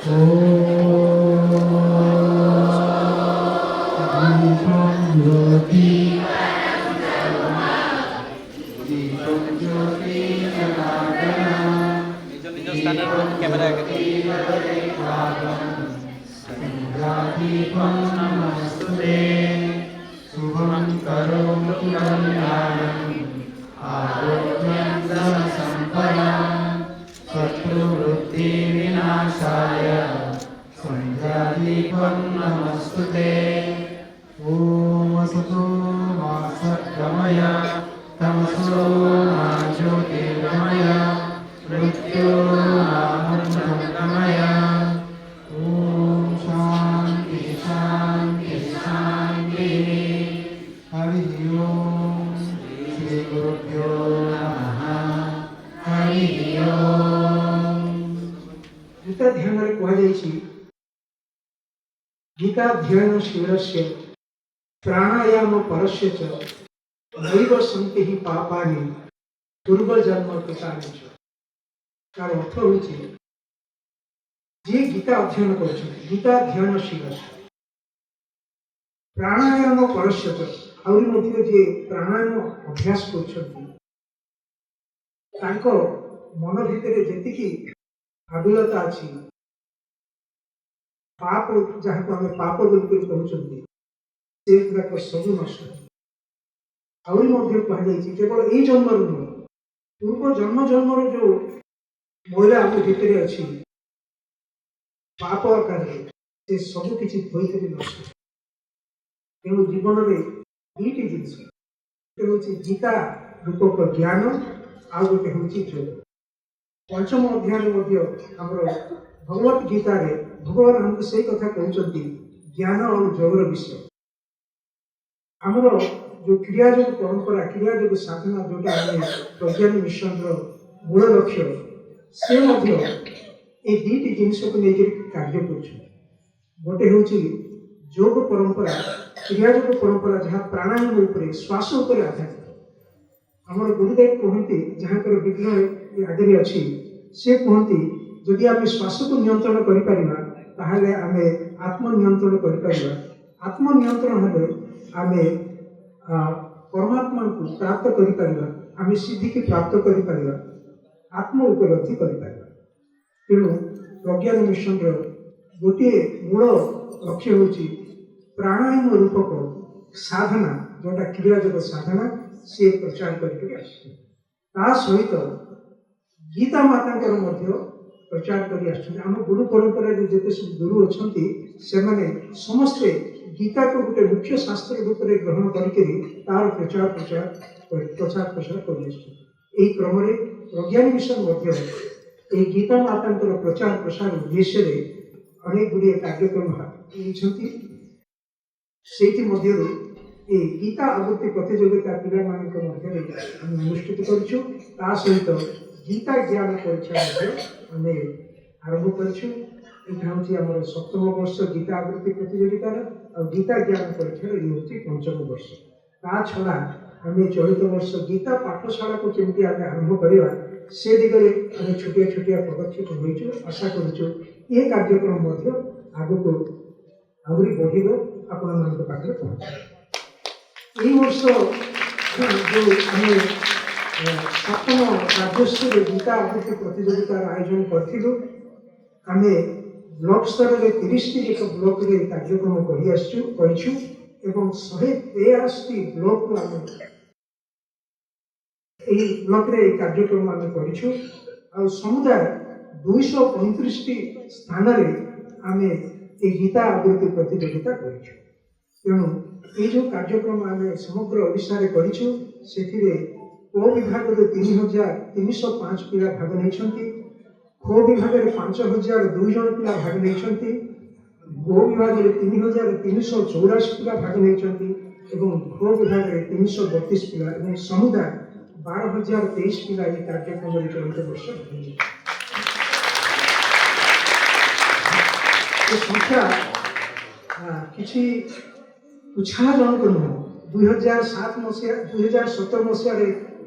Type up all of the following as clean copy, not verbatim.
शुभं करोतु कल्याणम् आरोग्यं धनसम्पदाम् शत्रुवृत्तिविनाशाय सन्ध्यादीपं नमस्तुते। ॐ वसतु मा सद्गमय तमसो मा ज्योतिर्गमय मृत्योर्मामृतङ्गमय। ॐ शान्ति शान्ति शान्तिः। हरिः ओम् श्रीगुरुभ्यो नमः। हरिः ओम्। गीता ध्यान कहुଯାଇଛି गीताध्ययन शीलस्य प्राणायाम परस्य च नैव सन्ति हि पापानि पूर्वजन्म कृतानि च। तार अर्थ होछि जे गीता अध्ययन करछथि गीताध्ययन शीलस्य प्राणायाम परस्य च आउरी मध्ये जे प्राणायाम अभ्यास करछथि तांको मन भितरे जेतिकी आबिलता अछि पाप जहाँ को हमें पाप बोलकर कहते से गुड़ाक सब नष्ट आहरी कहुई केवल यही जन्म नुह पूर्व जन्म जन्मर जो महिला आम भितर अच्छी पाप आकार से सब किसी धोई नष्ट। तेणु जीवन में दुईटी जिनस गोटे हूँ गीता रूपक ज्ञान आउ गोटे हूँ योग। पंचम अध्याय भगवत गीता रे भगवान हमको से कथा कहते ज्ञान और योगर विषय आमर जो क्रियायोग परंपरा क्रियायोग साधना जोटा प्रज्ञान मिशन मूल लक्ष्य से ये दुईटी जिनस को लेकर कार्य कर गोटे हूँ योग परंपरा क्रियायोग परंपरा जहाँ प्राणायाम उपर श्वास उपर आधारित आमर गुरुदेव कहते जहाँ विग्रह आगे अच्छी से कहते जदि आम श्वास को नियंत्रण करें आम आत्मनियंत्रण कर आत्मनियंत्रण हेले आम परमात्मा को प्राप्त करें सिद्धि की प्राप्त कर आत्म उपलब्धि कर। तेणु प्रज्ञान मिशन गोटे मूल लक्ष्य हूँ प्राणायाम रूपक साधना जोटा क्रियायोग साधना से प्रचार करके सहित गीता माता प्रचार कर आम गुरु परंपरा जिते सब गुरु अच्छा से समस्ते गीता को गोटे मुख्य शास्त्र रूप में ग्रहण करके तार प्रचार प्रसार कर क्रम प्रज्ञान मिशन गीता माता प्रचार प्रसार उद्देश्य अनेक गुड़िए कार्यक्रम से गीता आवृत्ति प्रतियोगिता पिला अनुष्ठित कर सहित गीता ज्ञान परीक्षा आम आरंभ कर सप्तम वर्ष गीता आवृत्ति प्रतियोगितार और गीता ज्ञान परीक्षा ये हूँ पंचम वर्ष। ता छड़ा आम चलित वर्ष गीता पाठशाला को केमती आम आरंभ करवा से दिगरे आम छोटिया छोटिया पदक्षेप होइछु आशा करूँ ये कार्यक्रम आग को आहरी बढ़ आपण मान पाखे पहुँच। यही वर्ष जो आम सप्तम राज्यस्तरीय गीता आवृत्ति प्रतियोगितार आयोजन करूँ आम ब्लॉक स्तर में 30 ब्लॉक रे कार्यक्रम कर 183 ब्लॉक को आम ब्लॉक रे कार्यक्रम आम कर समुदाय 235 स्थान आम गीता आवृत्ति प्रतियोगिता कर। तेणु ये जो कार्यक्रम आम समग्र ओडिशा रे करिछु सेथिरे को विभाग 3305 पिला भाग नहीं खो विभाग में 5002 जन पिला भाग नहीं गो विभाग में 3384 पिला भाग नहीं घो विभाग में 332 पिला समुदाय 12023 पिला ये कार्यक्रम चलित वर्ष संख्या किसी उत्साहजनक नुह 2017 मसीह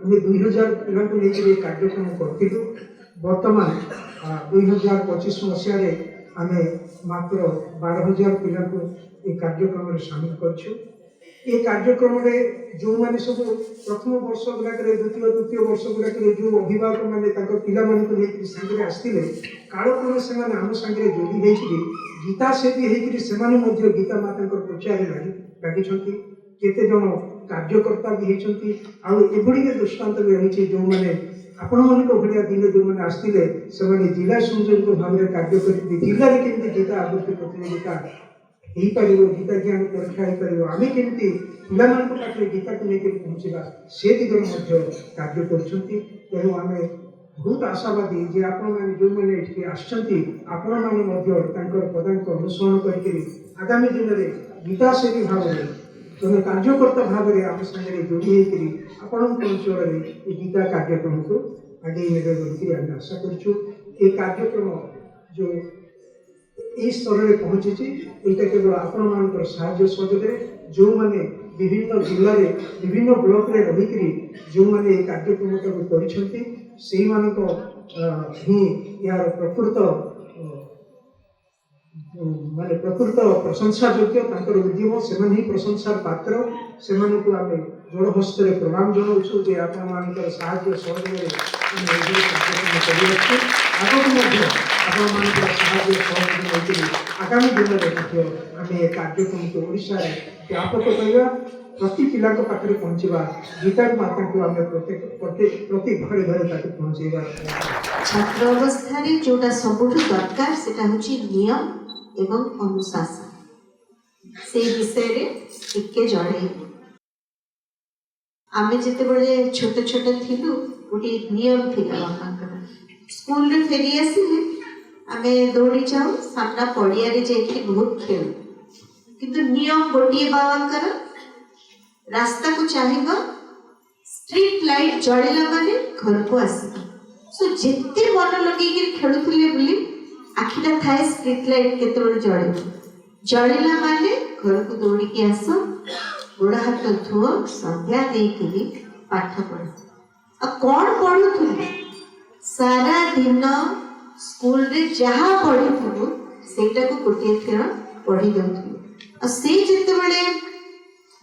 2000 पिला को लेकर कार्यक्रम करूँ बर्तमान 2025 मसीह आमे मात्र 12,000 पिला को ये कार्यक्रम में शामिल करछु। ये कार्यक्रम में जो माने सब प्रथम वर्ष गुड़ाक द्वितीय तृतीय वर्ष गुड़ाक जो अभिभावक मैंने पिला मानक संगे आसते कालक्रम से आम सांगे जोड़ी होकर गीता सेवी होकर गीता माता प्रचार लगी केते जन कार्यकर्ता भी होती आउे दृष्टांत भी रही जो मैंने आपण मान भाया दिन जो मैंने आसते से जिला संयोजक भाव में कार्य करेंगे जिले में केमती गीता आवृत्ति प्रतियोगिता हो पार गीता ज्ञान परीक्षा हो पार आम केमती पिला पाखे गीता को लेकर पहुँचा से दिगरे कार्य करूँ आम बहुत आशावादी जे आपण मैंने जो मैंने आपण मैंने पदांक अनुसरण करके आगामी दिन में गीता सेवी भाव में जन कार्यकर्ता भाव में आम सागर जोड़ी होकर आपण अंचल गीता कार्यक्रम को आगे नेबे बोलिक आम आशा कर कार्यक्रम जो ये स्तर में पहुँची यहाँ केवल आपण मान साहाय्य सहयोग जो मैंने विभिन्न जिले में विभिन्न ब्लॉक रे रहीकि जो मैंने कार्यक्रम से यार प्रकृत माने प्रकृत प्रशंसा योग्य उद्यम से प्रशंसार पात्र से आम जोड़हस्त प्रणाम जनाऊँ जे आपण मान साहाय्य सहयोग साहाय्य सहयोग आगामी दिन में आम कार्यक्रम को ओडिशा व्यापक करवा प्रति पिला पाखे पहुँचा गीता माता को आम प्रति घरे घरे पहुँचेगा छात्र अवस्था जोटा सब दरकार से नियम एवं अनुशासन से विषय रे टिके जड़े आमे जिते बड़े छोटे छोटे थिलु गोटे नियम थिला बापांकर स्कूल रे फेरी आसिले आमे दौड़ी जाऊ सामना पड़िया रे जाइके बहुत खेल किंतु नियम गोटे बाबांकर रास्ता को चाहिबा स्ट्रीट लाइट जड़ेला माने घर को आसीबा सो जेते मन लगे खेलुथिले बोली आखिटा थाए स्ट्रीट लाइट केतबेले जड़ेला माने घर को दौड़ी के आस गोड़ हाथ धुओ संध्या देकरी पाठ पढ़ आ कौन पढ़ुथुलु सारा दिन स्कूल रे जहा पढ़ुथुलु सेटा को गोटे थेर पढ़ी दउथुलु आ से जेतेबेले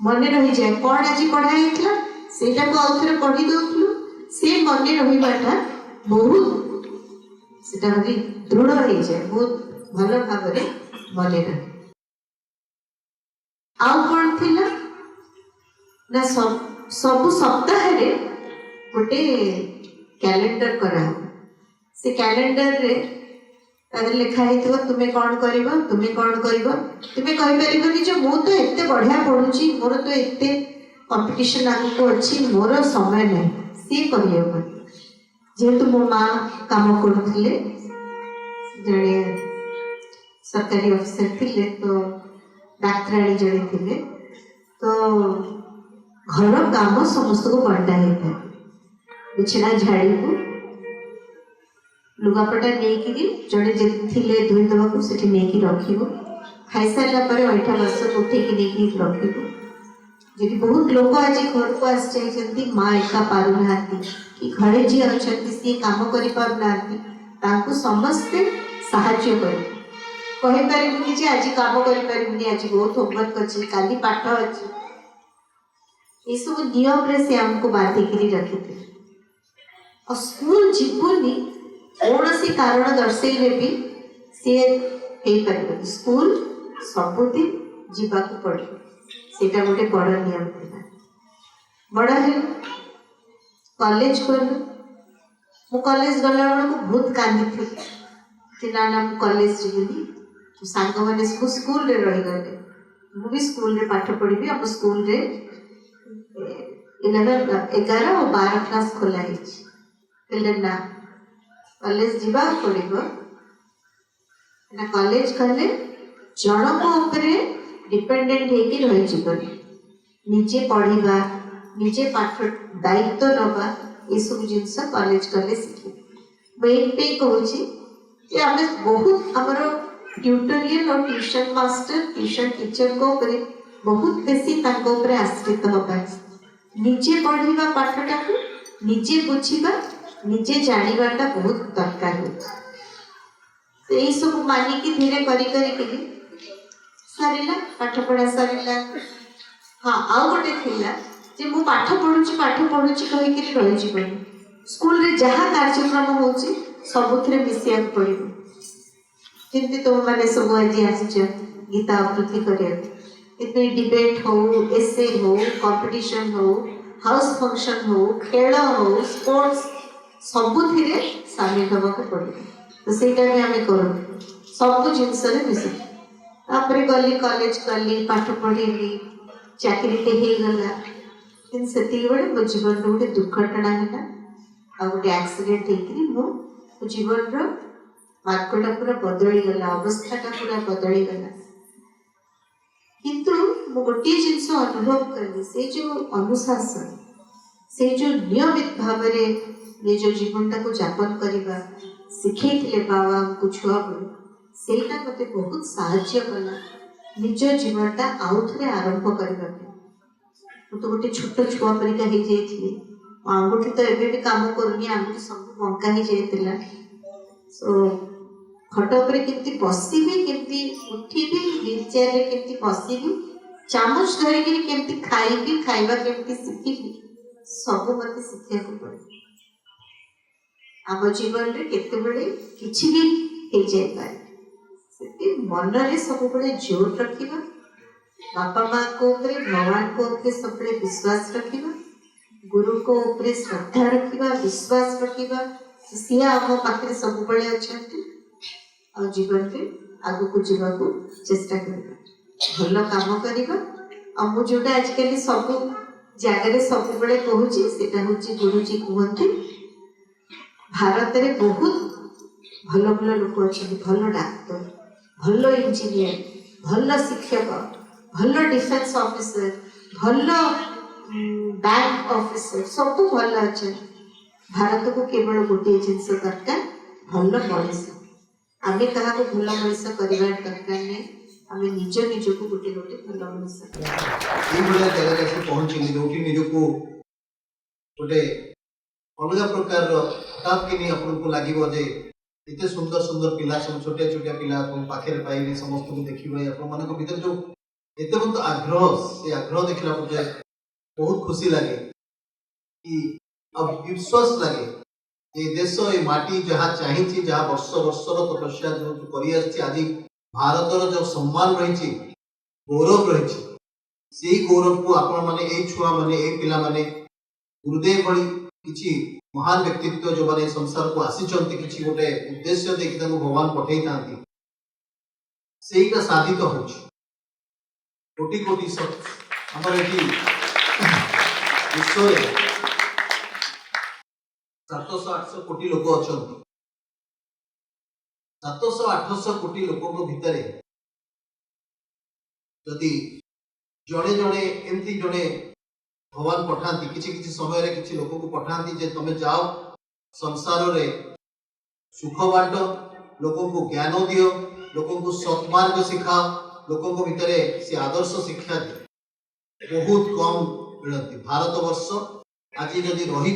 मन रही जाए कौन आज पढ़ाई हेतला सेटा को आउ थेर पढ़ी दउथुलु से मन रहिबाटा बहुत सेटा हरि दृढ़ हो जाए बहुत भल भाव में मन रहे आउ कौन थिला ना सब सप्ताह रे गोटे कैलेंडर करा से कैलेंडर रे तारे लिखा है तुम्हें कौन करिबो तुम्हें कौन करिबो तुम्हें कहि परिबनी जे मो तो एते बढ़िया पढुची मोर तो एते कंपटीशन आगु अछि मोर समय नै से कहियो जेहेतु मो माँ काम करुले जड़े सरकारी ऑफिसर थिले तो डाक्तराणी जड़े थिले तो घर काम समस्त को बंटा है बिछना झाड़ी को लुगापटा नहीं जड़े थिले धोई देवा से नहीं रखिबो खाई सारा पर अठा बस उठे नहीं रखिबो जी बहुत लोग आज घर को आस जाइछन्ती माँ एका पारु नांती कि घरे जी अछन्ती सी काम करि पारु नांती तांको समस्ते सहाय्य करि कहि परिबुनी जे आज काम करि परिबुनी आज बहुत होमवर्क अछि काली पाठ अछि ये सब नियम रे से हमको बांधी करी रखिते और स्कूल जीवनी कौन सी कारण दर्शेले भी से हे परिबुनी स्कूल सबुदिन जीवा को पड़े सेटा गोटे बड़ नियम था बड़ है कॉलेज गलु मु कॉलेज गला बेलू बहुत कांदी थी ना ना कॉलेज जीवनी सांग मैंने स्कूल रे रही गले मुझे स्कूल रे पाठ पढ़ी हम स्कूल रे 11 और 12 क्लास खोला है ना कॉलेज जीवा पड़ो ना कॉलेज कले जनक उपरे डिपेंडेंट होगी रही जीवन निजे पढ़ा निजे पाठ दायित्व नवा ये सब जिनस कॉलेज कले शिखे मुझे कहूँ आम बहुत आमर ट्यूटोरियल और ट्यूशन मास्टर ट्यूशन टीचर को बहुत बेसी आश्रित हवा निजे पढ़ा पाठटा को निजे बुझा निजे जानाटा बहुत दरकार हो तो यही सब मानिकी धीरे करी सरिला पाठ पढ़ा सरिला। हाँ आउ गोटे थिला जे मु पाठ पढ़ुची कहिकरी रहि जीवन स्कूल रे जहाँ कार्यक्रम होची सबुथिरे मिसिया पड़िबो। जेमती तुम मैंने सब आज आसिच गीता आवृत्ति करिया इतने डिबेट हो एसे हो कंपटीशन हो हाउस फंक्शन हो खेल हो स्पोर्ट्स सबुथिरे शामिल होबाक पड़िबो। तो सेटा भी आमे करू सब जिनस रे मिसि तापरे गली कॉलेज गली पाठ पढ़ी चाकरी टे हे गला किन सेती बड़े मो जीवन रो गोटे दुर्घटना हैला आ गोटे एक्सीडेंट हेकरी मो जीवन रो मार्गटा पूरा बदली गला अवस्थाटा पूरा बदली गला। किंतु मु गोटे जिनस अनुभव कली से जो अनुशासन से जो नियमित भाव में निज जीवनटा को यापन करवा शिखैथिले बाबा हमको छुआ बेलू सेटा मते बहुत साहाय्य कला निज जीवनटा आउ थे आरंभ करबा तो गोटे छोट छुआ परिका हो जाइए आंगुठी तो एबे भी काम करूनी आंगुठी सब बंका हो जाइला। सो खट उपर केमती बसबी केमती उठिबी व्हील चेयर रे केमती बसबी चामच धरिकी केमती खाइबी खाइबा केमती शिखिबी सब मते शिखिया को पड़े। आम जीवन रे केतेबेले किछि भी हो जाय पारे से मन रे सब बड़े जोर रखिबा बापा माँ को ऊपर भगवान को ऊपर सब बड़े विश्वास रखिबा गुरु को ऊपर श्रद्धा रखिबा विश्वास रखिबा सी आम पाखे सब बड़े अछंती और जीवन रे आगु को जीवा को चेष्टा करबा भल काम करबा। आ मु जोटा आजकल सब जगह सब बड़े कहूची सेटा होची गुरुजी कहते भारत रे बहुत भल भल लोक अच्छे भल डाक्तर भल इंजीनियर भल शिक्षक भल डिफेन्स ऑफिसर भल बैंक ऑफिसर सब भल अच्छे। भारत को केवल गोटे जिनस दरकार भल मनीष आम क्या भल मनीष करवा दरकार नहीं आम निज निज को गोटे गोटे भल मनीष जगह पहुंचे जो निजक गोटे अलग प्रकार हठात कि आपको लगे एते सुंदर सुंदर पिला सब छोटिया छोटिया पिला पाखे पाइबे समस्त को देखिए आप भीतर जो एते बहुत आग्रह से आग्रह देखला बहुत खुशी लगे कि अब विश्वास लगे ये देश ये माटी जहाँ चाहिए जहाँ वर्ष वर्षर तपस्या जो कर आज भारतर जो सम्मान रही गौरव रही से गौरव को आपण मैंने छुआ मैंने पिला माने गुरुदेव भली किसी महान व्यक्तित्व जो मैंने संसार को आसीचंती किसी गोटे उद्देश्य देखि भगवान पठेई थांती सेटा साधित हो कोटि कोटि आमर ये विश्व 700-800 कोटी लोक अच्छा 700-800 कोटी लोक भितर जदि जड़े जड़े एमती जड़े भगवान पठाती किसी किसी समय रे किसी लोक को पठाती जे तुम जाओ संसार रे सुख बाट लोक को ज्ञान दियो लोक को सत्मार्ग सिखाओ लोक भितर से आदर्श शिक्षा दे बहुत कम मिलती। भारत वर्ष आज जदि रही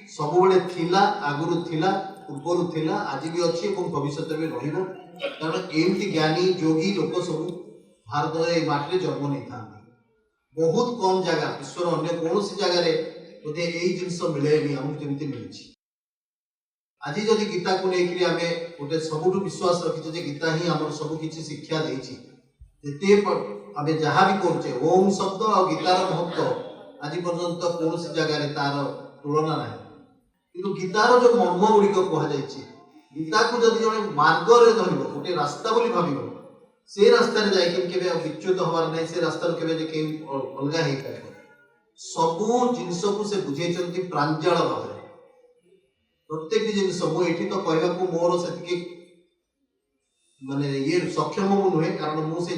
सब थिला आगुरु थिला पूर्वर थिला आज भी अच्छी भविष्य में रहिबो कारण एमती ज्ञानी योगी लोक सब भारत माटी जन्म नहीं था बहुत कम जगह विश्वर अन्य कौन जगार बोधे यही जिनस मिले आमको जमी मिली। आज जदि गीता को लेकर आम गोटे सबुठ विश्वास रखीचे जे गीता ही आम सब किसी शिक्षा देते आम जहाँ भी करुचे ओम शब्द और गीतार महत्व आज पर्यंत कौन जगार तार तुलना ना कि गीतार जो मर्म गुड़िक कहुई गीता को जब जड़े मार्ग धर गोटे रास्ता बोली भाव से रास्ता जाके विच्युत हबार ना से रास्ता अलग हो पार सबू जिनस को से बुझे प्रांजल भाव प्रत्येक जिनस मुझे तो कहवाक मोर से माने ये सक्षम मु नुहे कारण मुझे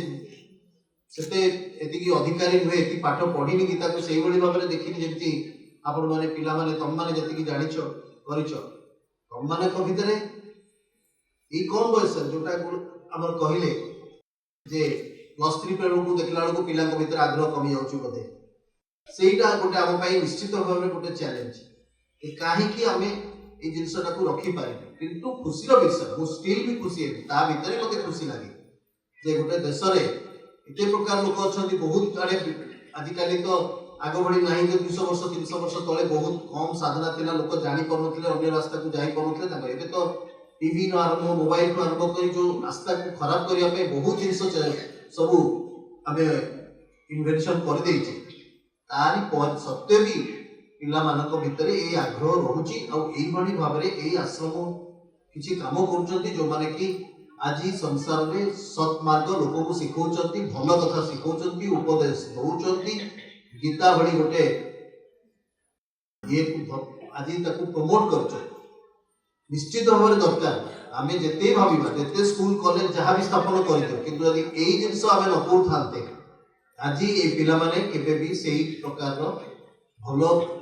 अधिकारी नुहे ये पाठ पढ़ी गीता को से भाव में देखनी जमी आपण मैंने पिला माने तुम मैंने जी जाच कर तुम मान भितर ये कम बयस जोटा आम कहले जे +3 बेलू देखला बेलू पिला भीतर आग्रह कमी जाऊँ बोधे से गोटे आम निश्चित भाव में गोटे चैलेंज कहीं आम এই ଜିନିଷଟାକୁ ରଖିପାରିନି କିନ୍ତୁ ଖୁସିର ବିଷୟ ମୁଁ ଷ୍ଟିଲ୍ ବି ଖୁସି ହେବି ତା ଭିତରେ ମୋତେ ଖୁସି ଲାଗେ ଯେ ଗୋଟେ ଦେଶରେ ଏତେ ପ୍ରକାର ଲୋକ ଅଛନ୍ତି ବହୁତ ଆଡ଼େ ଆଜିକାଲି ତ ଆଗ ଭଳି ନାହିଁ ଯେ 200 ବର୍ଷ 300 ବର୍ଷ ତଳେ ବହୁତ କମ୍ ସାଧନା ଥିଲା ଲୋକ ଜାଣିପାରୁନଥିଲେ ଅନ୍ୟ ରାସ୍ତାକୁ ଯାଇପାରୁନଥିଲେ ତାଙ୍କ ଏବେ ତ ଟିଭିରୁ ଆରମ୍ଭ ମୋବାଇଲଠୁ ଆରମ୍ଭ କରି ଯେଉଁ ରାସ୍ତାକୁ ଖରାପ କରିବା ପାଇଁ ବହୁତ ଜିନିଷ ସବୁ ଆମେ ଇନଭେନସନ୍ କରିଦେଇଛେ ତାରି ସତ୍ତ୍ୱେ ବି ପିଲାମାନଙ୍କ ଭିତରେ ଏଇ ଆଗ୍ରହ ରହୁଛି ଆଉ ଏଇଭଳି ଭାବରେ ଏଇ ଆଶ୍ରମ କିଛି କାମ କରୁଛନ୍ତି ଯେଉଁମାନେ କି ଆଜି ସଂସାରରେ ସତ୍ମାର୍ଗ ଲୋକଙ୍କୁ ଶିଖଉଛନ୍ତି ଭଲ କଥା ଶିଖଉଛନ୍ତି ଉପଦେଶ ଦଉଛନ୍ତି ଗୀତା ଭଳି ଗୋଟେ ଇଏକୁ ଆଜି ତାକୁ ପ୍ରମୋଟ କରୁଛନ୍ତି ନିଶ୍ଚିତ ଭାବରେ ଦରକାର ଆମେ ଯେତେ ଭାବିବା ଯେତେ ସ୍କୁଲ କଲେଜ ଯାହା ବି ସ୍ଥାପନ କରିଦେଉ କିନ୍ତୁ ଯଦି ଏଇ ଜିନିଷ ଆମେ ନ କରୁଥାନ୍ତେ ଆଜି ଏଇ ପିଲାମାନେ କେବେ ବି ସେଇ ପ୍ରକାରର ଭଲ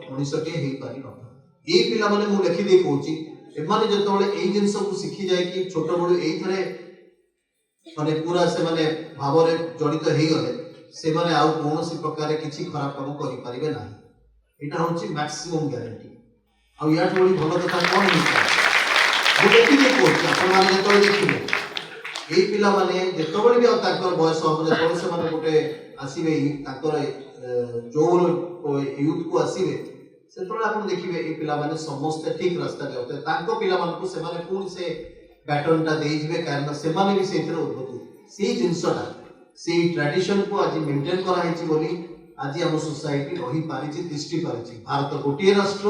ମଣିଷଟିଏ ହେଇପାରିନଥାନ୍ତି ଏଇ ପିଲାମାନେ ମୁଁ ଲେଖିଦେଇ କହୁଛି ଏମାନେ ଯେତେବେଳେ ଏଇ ଜିନିଷକୁ ଶିଖି ଯାଇକି ଛୋଟବେଳୁ ଏଇଥିରେ ମାନେ ପୁରା ସେମାନେ ଭାବରେ ଜଡ଼ିତ ହେଇଗଲେ ସେମାନେ ଆଉ କୌଣସି ପ୍ରକାର କିଛି ଖରାପ କାମ କରିପାରିବେ ନାହିଁ ଏଇଟା ହେଉଛି ମ୍ୟାକ୍ସିମମ୍ ଗ୍ୟାରେଣ୍ଟି ଆଉ ୟାଠୁ ଭଳି ଭଲ କଥା କ'ଣ ହେଇଥାଏ ମୁଁ ଦେଖିଦେଇ କହୁଛି ଆପଣମାନେ ଯେତେବେଳେ ଦେଖିବେ ଏଇ ପିଲାମାନେ ଯେତେବେଳେ ବି ଆଉ ତାଙ୍କର ବୟସ ହେବ ଯେତେବେଳେ ସେମାନେ ଗୋଟେ ଆସିବେ ତାଙ୍କର ଯୋଉ ୟୁଥକୁ ଆସିବେ ସେତେବେଳେ ଆପଣ ଦେଖିବେ ଏଇ ପିଲାମାନେ ସମସ୍ତେ ଠିକ ରାସ୍ତାରେ ଯାଉଥିବେ ତାଙ୍କ ପିଲାମାନଙ୍କୁ ସେମାନେ ପୁଣି ସେ ପ୍ୟାଟର୍ନଟା ଦେଇଯିବେ କାରଣ ସେମାନେ ବି ସେଇଥିରେ ଉନ୍ନତି ସେଇ ଜିନିଷଟା ସେଇ ଟ୍ରାଡିସନକୁ ଆଜି ମେଣ୍ଟେନ୍ କରାହେଇଛି ବୋଲି ଆଜି ଆମ ସୋସାଇଟି ରହିପାରିଛି ତିଷ୍ଠି ପାରିଛି ଭାରତ ଗୋଟିଏ ରାଷ୍ଟ୍ର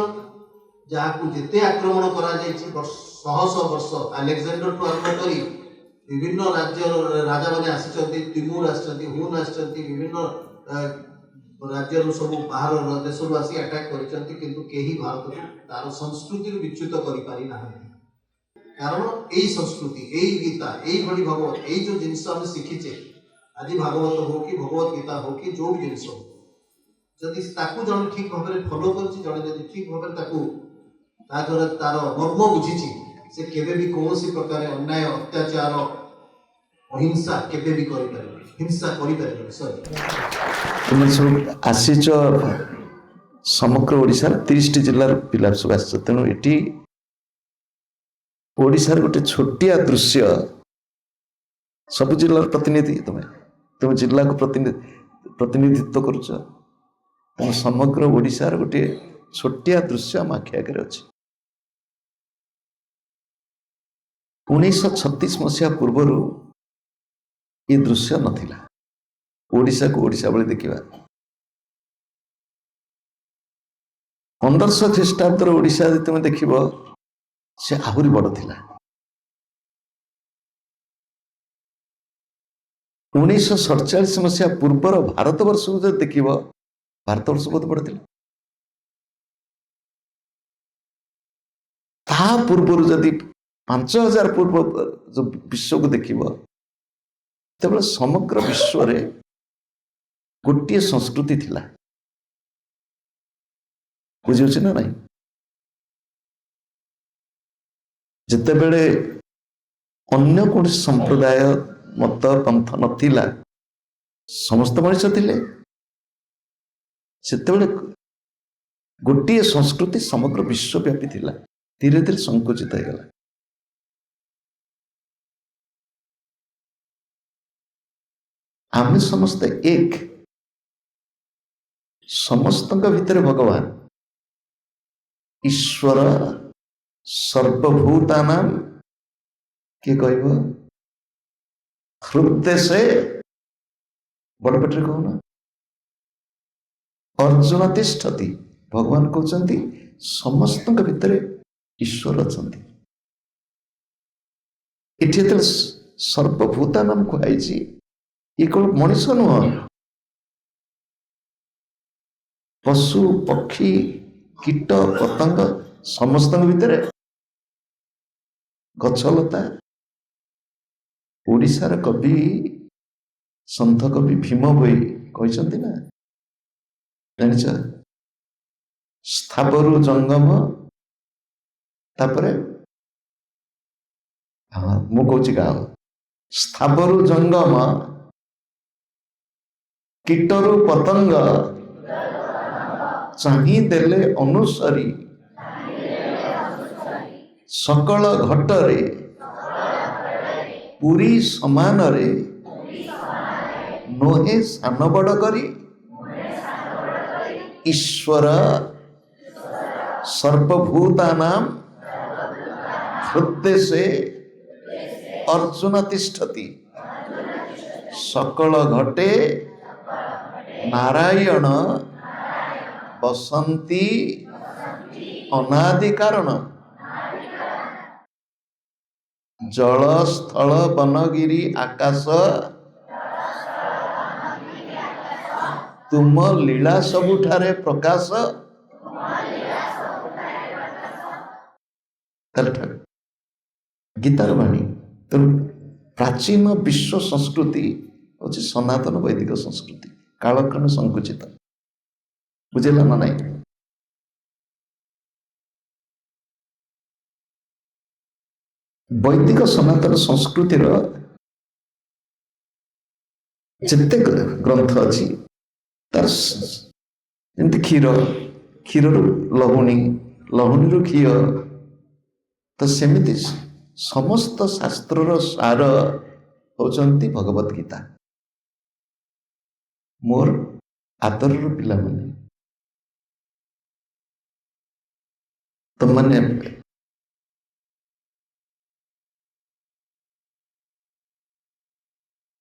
ଯାହାକୁ ଯେତେ ଆକ୍ରମଣ କରାଯାଇଛି ଶହ ଶହ ବର୍ଷ ଆଲେକ୍ସାଣ୍ଡରଠୁ ଆରମ୍ଭ କରି ବିଭିନ୍ନ ରାଜ୍ୟର ରାଜାମାନେ ଆସିଛନ୍ତି ତିମୁର ଆସିଛନ୍ତି ହୁନ୍ ଆସିଛନ୍ତି ବିଭିନ୍ନ ରାଜ୍ୟରୁ ସବୁ ବାହାର ଦେଶରୁ ଆସି ଆଟାକ୍ କରିଛନ୍ତି କିନ୍ତୁ କେହି ଭାରତକୁ ତାର ସଂସ୍କୃତିରୁ ବିଚ୍ୟୁତ କରିପାରି ନାହାନ୍ତି କାରଣ ଏଇ ସଂସ୍କୃତି ଏଇ ଗୀତା ଏଇଭଳି ଭାଗବତ ଏଇ ଯୋଉ ଜିନିଷ ଆମେ ଶିଖିଛେ ଆଜି ଭାଗବତ ହଉ କି ଭଗବତ ଗୀତା ହଉ କି ଯୋଉ ଜିନିଷ ଯଦି ତାକୁ ଜଣେ ଠିକ ଭାବରେ ଫଲୋ କରିଛି ଜଣେ ଯଦି ଠିକ ଭାବରେ ତାକୁ ତା ଦ୍ୱାରା ତାର ମର୍ମ ବୁଝିଛି ସେ କେବେ ବି କୌଣସି ପ୍ରକାର ଅନ୍ୟାୟ ଅତ୍ୟାଚାର ଅହିଂସା କେବେ ବି କରିପାରିବନି ହିଂସା କରିପାରିବନି ସରି ତୁମେ ସବୁ ଆସିଛ ସମଗ୍ର ଓଡ଼ିଶାର 30ଟି ଜିଲ୍ଲାର ପିଲା ସବୁ ଆସିଛ ତେଣୁ ଏଠି ଓଡ଼ିଶାର ଗୋଟେ ଛୋଟିଆ ଦୃଶ୍ୟ ସବୁ ଜିଲ୍ଲାର ପ୍ରତିନିଧି ତୁମେ ଜିଲ୍ଲାକୁ ପ୍ରତିନିଧିତ୍ୱ କରୁଛ ତେଣୁ ସମଗ୍ର ଓଡ଼ିଶାର ଗୋଟେ ଛୋଟିଆ ଦୃଶ୍ୟ ଆମ ଆଖି ଆଗରେ ଅଛି 1936 ମସିହା ପୂର୍ବରୁ ଏ ଦୃଶ୍ୟ ନଥିଲା ଓଡ଼ିଶାକୁ ଓଡ଼ିଶା ଭଳି ଦେଖିବା 1500 ଖ୍ରୀଷ୍ଟାବ୍ଦର ଓଡ଼ିଶା ଯଦି ତୁମେ ଦେଖିବ ସେ ଆହୁରି ବଡ଼ ଥିଲା 1947 ମସିହା ପୂର୍ବର ଭାରତବର୍ଷକୁ ଯଦି ଦେଖିବ ଭାରତବର୍ଷ ବହୁତ ବଡ଼ ଥିଲା ତା ପୂର୍ବରୁ ଯଦି 5000 ପୂର୍ବ ବିଶ୍ୱକୁ ଦେଖିବ ସେତେବେଳେ ସମଗ୍ର ବିଶ୍ୱରେ ଗୋଟିଏ ସଂସ୍କୃତି ଥିଲା ବୁଝିହେଉଛି ନା ନାହିଁ ଯେତେବେଳେ ଅନ୍ୟ କୌଣସି ସମ୍ପ୍ରଦାୟ ମତ ପନ୍ଥ ନଥିଲା ସମସ୍ତ ମଣିଷ ଥିଲେ ସେତେବେଳେ ଗୋଟିଏ ସଂସ୍କୃତି ସମଗ୍ର ବିଶ୍ୱବ୍ୟାପୀ ଥିଲା ଧୀରେ ଧୀରେ ସଂକୁଚିତ ହେଇଗଲା ଆମେ ସମସ୍ତେ ଏକ ସମସ୍ତଙ୍କ ଭିତରେ ଭଗବାନ ଈଶ୍ୱର ସର୍ବଭୂତାନାଂ କିଏ କହିବ ହୃଦେଶେ ବଡ଼ ପାଟିରେ କହୁନ ଅର୍ଜୁନ ତିଷ୍ଠତି ଭଗବାନ କହୁଛନ୍ତି ସମସ୍ତଙ୍କ ଭିତରେ ଈଶ୍ୱର ଅଛନ୍ତି ଏଠି ଯେତେବେଳେ ସର୍ବଭୂତାନାଂ କୁହାଯାଇଛି ଇଏ କେବଳ ମଣିଷ ନୁହଁ ପଶୁ ପକ୍ଷୀ କୀଟ ପତଙ୍ଗ ସମସ୍ତଙ୍କ ଭିତରେ ଗଛଲତା ଓଡ଼ିଶାର କବି ସନ୍ଥ କବି ଭୀମ ଭୋଇ କହିଛନ୍ତି ନା ଜାଣିଛ ସ୍ଥାବରୁ ଜଙ୍ଗମ ତାପରେ ମୁଁ କହୁଛି ଗାଁ ସ୍ଥାବରୁ ଜଙ୍ଗମ କୀଟରୁ ପତଙ୍ଗ ଚାହିଁ ଦେଲେ ଅନୁସରି सकल घटरे पुरी समानरे नोहे सान बड़ करी ईश्वर सर्वभूतानां हृदय से अर्जुन तिष्ठति सकल घटे नारायण बसंती अनादि कारण जल स्थल वनगिरी आकाश तुम लीला सबुठारे प्रकाश गीतार बाणी तो प्राचीन विश्व संस्कृति होची सनातन वैदिक संस्कृति कालक्रम संकुचित बुझेला ना नहीं वैदिक सनातन संस्कृतिर जिते ग्रंथ अच्छी तार जमी क्षीर क्षीर लहुणी लहुणी रु क्षीर तो सेमिति समस्त शास्त्र सार होचंती भगवत गीता मोर आदर पिला माने तुम माने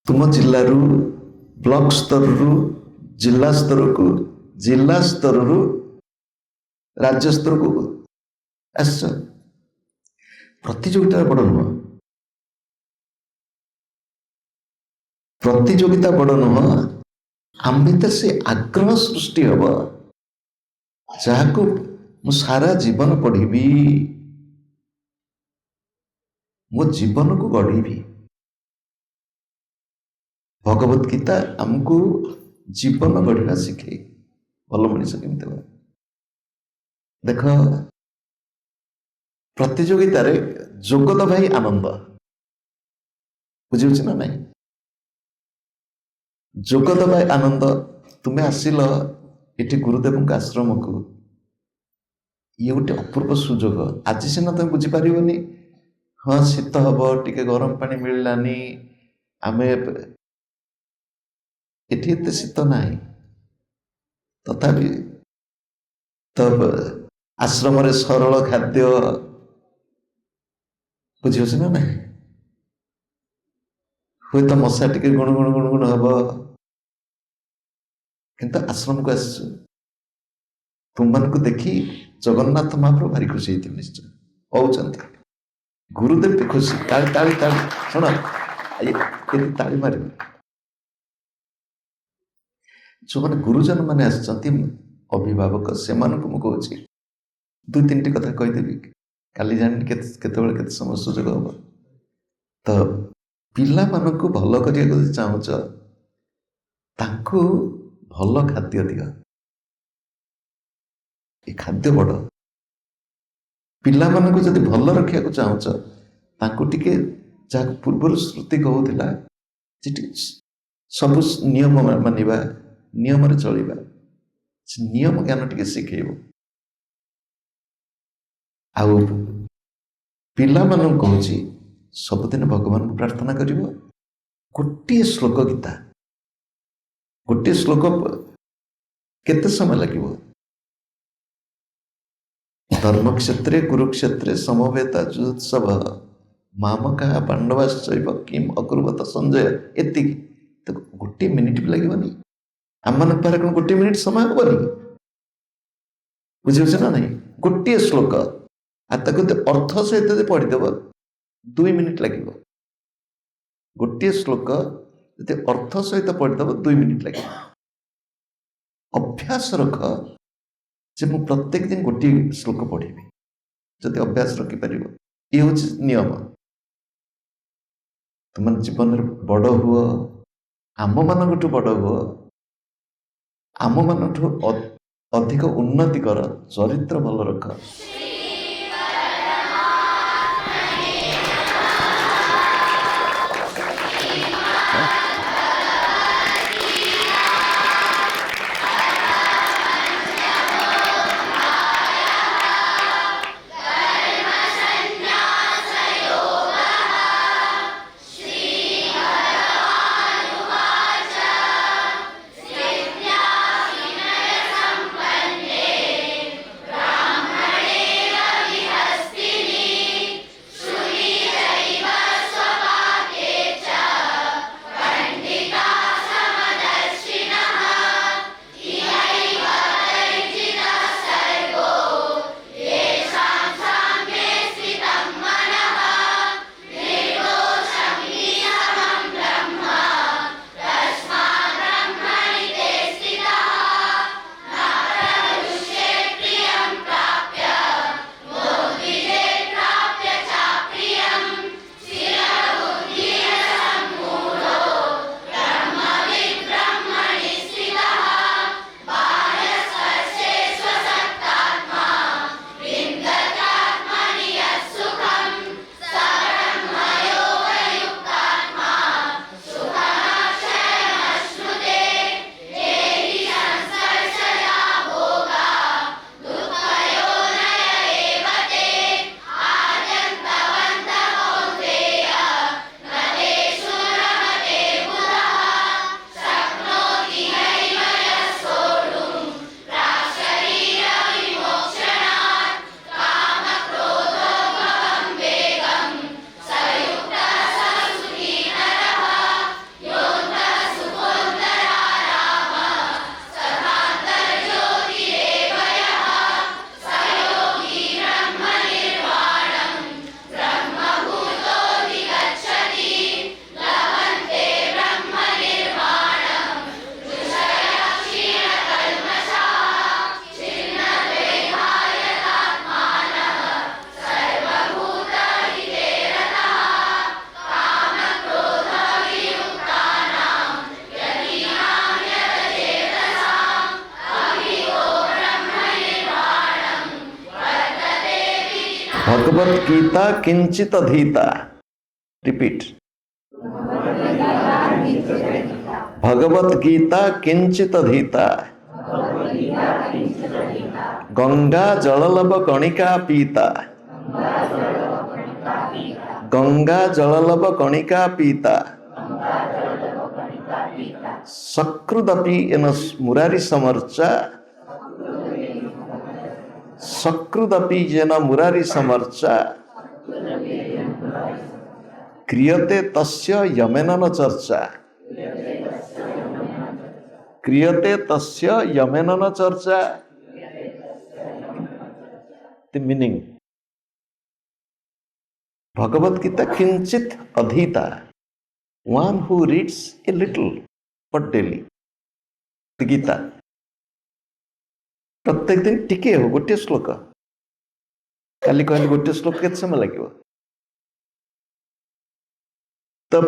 तुम जिल्लारू ब्लॉक स्तर रु जिला स्तर को जिला स्तर रु राज्य स्तर को आस प्रतियोगिता बड़ नुह प्रतियोगिता बड़ नुह आम भीतर से आग्रह सृष्टि हम जहाँ को मु सारा जीवन पढ़ी मो जीवन को गढ़ी भगवत गीता आमको जीवन गढ़ा शिखे भल मनीष केमती देख प्रतियोगिता रे जोगद भाई आनंद बुझे ना नहीं जोगद भाई आनंद तुम्हें आसिल ये गुरुदेव आश्रम को ये गोटे अपूर्व सुजोग आज सीना तुम बुझीपार हाँ शीत हम टे गरम पानी मिललानी आम एटी एत शीत ना तथापि तब आश्रम सरल खाद्य बुझे ना नहीं हुए तो मशा टे गुण गुण गुण गुण हम किंतु आश्रम को आस तुम मान को देखी जगन्नाथ महाप्रभु भारी खुशी होती निश्चय होती गुरुदेव भी खुशी ताली ताली ताली शुण ये ताली मार जो मैंने गुरुजन मैंने अभिभावक से मुझे दुई तीन कथा कहीदेवी काली जानी केत समय सुजोग हम तो पिला मान को भल करने चाहूच तांको भल खाद्य दिया ये खाद्य बड़ पिला मान को जब भल रखा चाहूच तांको टिके जहाँ पूर्व श्रुति कहूला सब नियम मानिबा नियम चलवा नियम ज्ञान टे शिखेब आउ पिला मान कहूँ सबुदिन भगवान को प्रार्थना कर गोटे श्लोक गीता गोटे श्लोक केते समय लगे धर्म क्षेत्रे कुरुक्षेत्रे समवेता जुत्सव मामका पांडवाश्चैव किम अकुर्वत संजय एति तो गोटे मिनिट भी लगे आम मान पारे कौन गोटे मिनिट समय हेनी बुझे ना नहीं गोटे श्लोक अर्थ सहित पढ़ीदेव 2 मिनिट लगे गोटे श्लोक जो अर्थ सहित पढ़ीदेव 2 मिनिट लगे अभ्यास रख जे मु प्रत्येक दिन गोटे श्लोक पढ़ी जब अभ्यास रखिपर ये हूँ नियम तुम जीवन में बड़ हुआ आम मान बड़ हुआ आम मान अधिक उन्नति कर चरित्र भल रख भगवत गीता किंचित अधीता, रिपीट, भगवत गीता किंचित अधीता, गंगा जललभ कणिका पीता, गंगा जललभ कणिका पीता, सकृदपि एन मुरारी समर्चा, सकृदपि येन मुरारी समर्चा, क्रियते तस्य यमेन न चर्चा, क्रियते तस्य यमेन न चर्चा. The meaning, Bhagavad Gita किंचित अधीता, one who reads a little but daily. The Gita प्रत्येक दिन टिके हो गोटे श्लोक, काली कहली गोटे श्लोक केते समय लगे. तब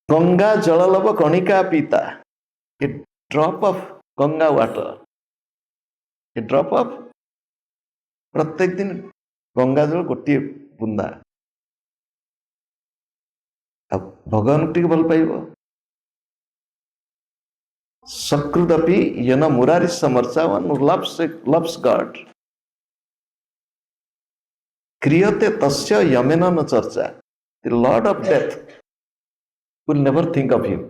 गंगा जललभ कणिका पीता, a drop of Ganga water, a drop of, प्रत्येक दिन गंगा जल गोटे बुंदा. अब भगवान टिके भल पाइब. सकृदपि येन Murari समर्चा, one who loves God, क्रियते तस्य यमेन न चर्चा. The Lord of Death will never think of him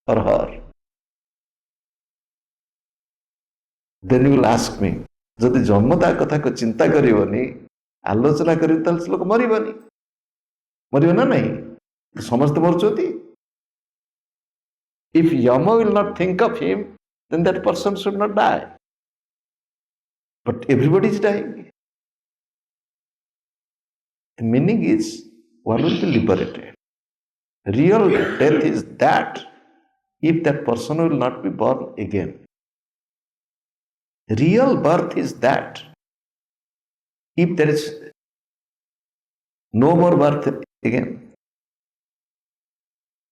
or her. Then you will ask me, जदि जन्मदा कथा को चिंता करिवनी, आलोचना करी, ताले से लोक मरिबनी, मरिब ना नहीं, समस्त मरचोती. If Yama will not think of him, then that person should not die. But everybody is dying. The meaning is one will be liberated. Real death is that if that person will not be born again. Real birth is that if there is no more birth again.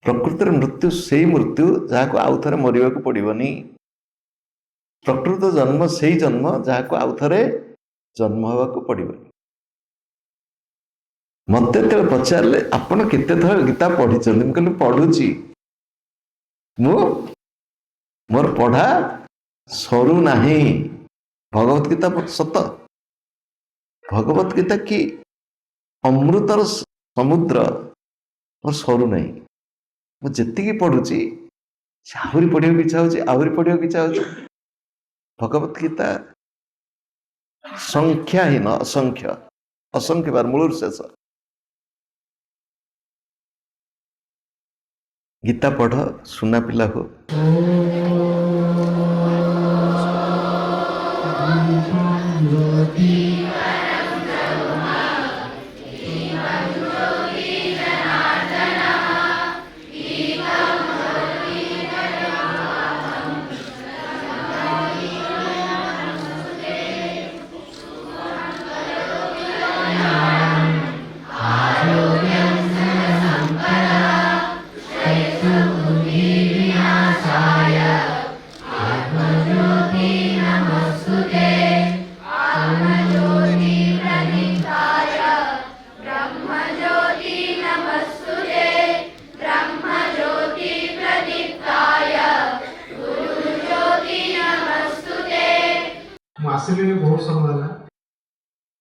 प्रकृतिर मृत्यु से मृत्यु जहाँ को आउ थे मरवा को पड़ोनी. प्रकृत जन्म से जन्म जहाँ को आउ थे जन्म हवा को पड़ोनी. मत पचारे आपण केते थर गीता पढ़ी, कहली पढ़ुची, मोर पढ़ा सरू नाही. भगवत गीता सत, भगवत गीता की अमृतर समुद्र मोर सरू नहीं. मुझे पढ़ुची आहरी पढ़ा इच्छा हो, आहरी पढ़ा इच्छा हो. भगवत गीता संख्याहीन, असंख्य असंख्य बार मूल शेष. गीता पढ़, सुना पिला हो. आसिले बहुत समय है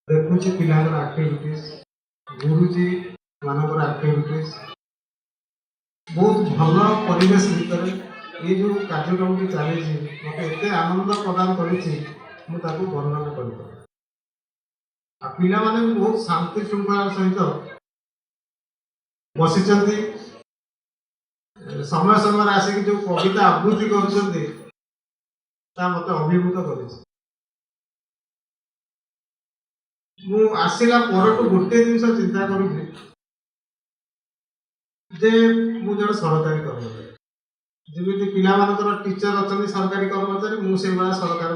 देखुची पिलांर एक्टिविटीज, गुरुजी मानकर एक्टिविटीज, बहुत भल परिवेश भितर ये जो कार्यक्रम की चली मत एत आनंद प्रदान करी वर्णना कर. पिला माने बहुत शांति श्रृंखला सहित बसी समय समय आसिक जो कविता आबृत्ति कर मत अभिभूत कर. आसला पर गोटे जिन चिंता करूँ जे मुझे सरकारी कर्मचारी, जमी पिला टीचर अच्छा सरकारी कर्मचारी, मुझे सरकार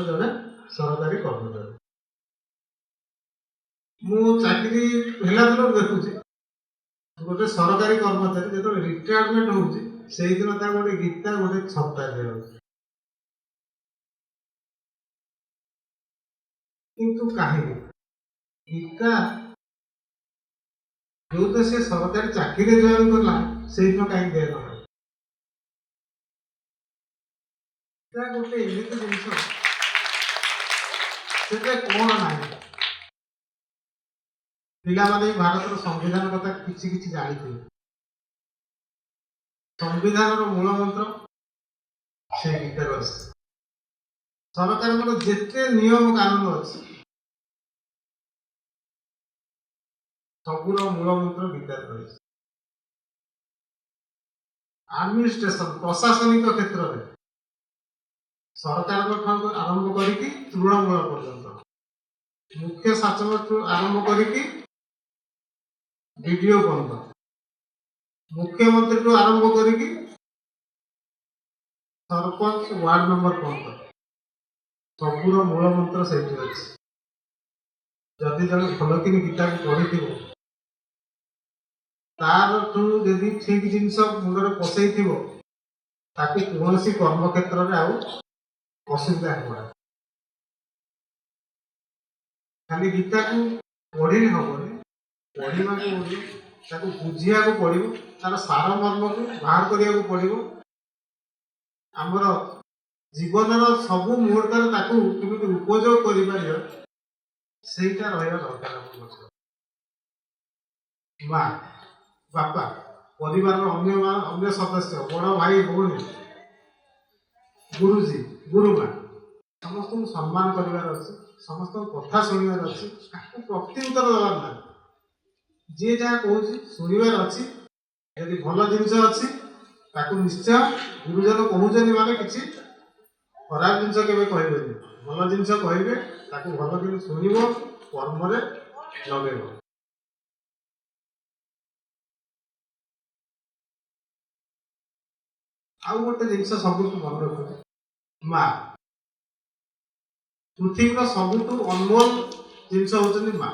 जड़े सरकारी कर्मचारी. मु चाकरी पहला दिन देखुची गोटे सरकारी कर्मचारी जो रिटायरमेंट होती से दिन गोटे गीता गोटे छत्ता दिया, किंतु कहीं गीता ଯୋଉଟା ସେ ସରକାରୀ ଚାକିରି ଜଏନ୍ କଲା ସେଇଦିନ କାହିଁକି ଦିଆଗଲା? ଏଇଟା ଗୋଟେ ଏମିତି ଜିନିଷ ସେଥିରେ କଣ ନାହିଁ। ପିଲାମାନେ ବି ଭାରତର ସମ୍ବିଧାନ କଥା କିଛି କିଛି ଜାଣିଥିବେ। ସମ୍ବିଧାନର ମୂଳ ମନ୍ତ୍ର ସେଇ ଭିତରେ ଅଛି। ସରକାରଙ୍କର ଯେତେ ନିୟମ କାନୁନ ଅଛି ସବୁର ମୂଳ ମନ୍ତ୍ର ଭିତରେ ରହିଛି। ଆଡମିନିଷ୍ଟ୍ରେସନ ପ୍ରଶାସନିକ କ୍ଷେତ୍ରରେ ସରକାରଙ୍କ ଠାରୁ ଆରମ୍ଭ କରିକି ତୃଣମୂଳ ପର୍ଯ୍ୟନ୍ତ, ମୁଖ୍ୟ ଶାସକଠୁ ଆରମ୍ଭ କରିକି ବିଡିଓ ପର୍ଯ୍ୟନ୍ତ, ମୁଖ୍ୟମନ୍ତ୍ରୀଠୁ ଆରମ୍ଭ କରିକି ସରପଞ୍ଚ ୱାର୍ଡ ମେମ୍ବର ପର୍ଯ୍ୟନ୍ତ ସବୁର ମୂଳ ମନ୍ତ୍ର ସେଇଠି ଅଛି। ଯଦି ଜଣେ ଭଲକିନି ଗୀତାକୁ ପଢିଥିବ, ତାରଠୁ ଯଦି ଠିକ ଜିନିଷ ମୁଣ୍ଡରେ ପଶେଇଥିବ, ତାକୁ କୌଣସି କର୍ମକ୍ଷେତ୍ରରେ ଆଉ ଅସୁବିଧା ହେବ ନାହିଁ। ଖାଲି ଗୀତାକୁ ପଢିଲେ ହବନି, ପଢିବାକୁ ପଡିବ, ତାକୁ ବୁଝିବାକୁ ପଡିବ, ତାର ସାର ମର୍ମକୁ ବାହାର କରିବାକୁ ପଡିବ। ଆମର ଜୀବନର ସବୁ ମୁହୂର୍ତ୍ତରେ ତାକୁ କେମିତି ଉପଯୋଗ କରିପାରିବା ସେଇଟା ରହିବା ଦରକାର। ଆମ ପଛରେ ମା, ବାପା, ପରିବାରର ଅନ୍ୟ ସଦସ୍ୟ, ବଡ ଭାଇ ଭଉଣୀ, ଗୁରୁଜୀ, ଗୁରୁମା, ସମସ୍ତଙ୍କୁ ସମ୍ମାନ କରିବାର ଅଛି, ସମସ୍ତଙ୍କ କଥା ଶୁଣିବାର ଅଛି, ତାକୁ ପ୍ରତ୍ୟୁତ୍ତର ଦେବାର ନାହିଁ। ଯିଏ ଯାହା କହୁଛି ଶୁଣିବାର ଅଛି। ଯଦି ଭଲ ଜିନିଷ ଅଛି ତାକୁ ନିଶ୍ଚୟ, ଗୁରୁଜନ କହୁଛନ୍ତି ମାନେ କିଛି ଖରାପ ଜିନିଷ କେବେ କହିବେନି, ଭଲ ଜିନିଷ କହିବେ, ତାକୁ ଭଲ ଜିନିଷ ଶୁଣିବ, କର୍ମରେ ଲଗେଇବ। ଆଉ ଗୋଟେ ଜିନିଷ ସବୁଠୁ ମନେ ରଖୁଛି, ମା। ପୃଥିବୀର ସବୁଠୁ ଅନମୋଲ ଜିନିଷ ହଉଛନ୍ତି ମା।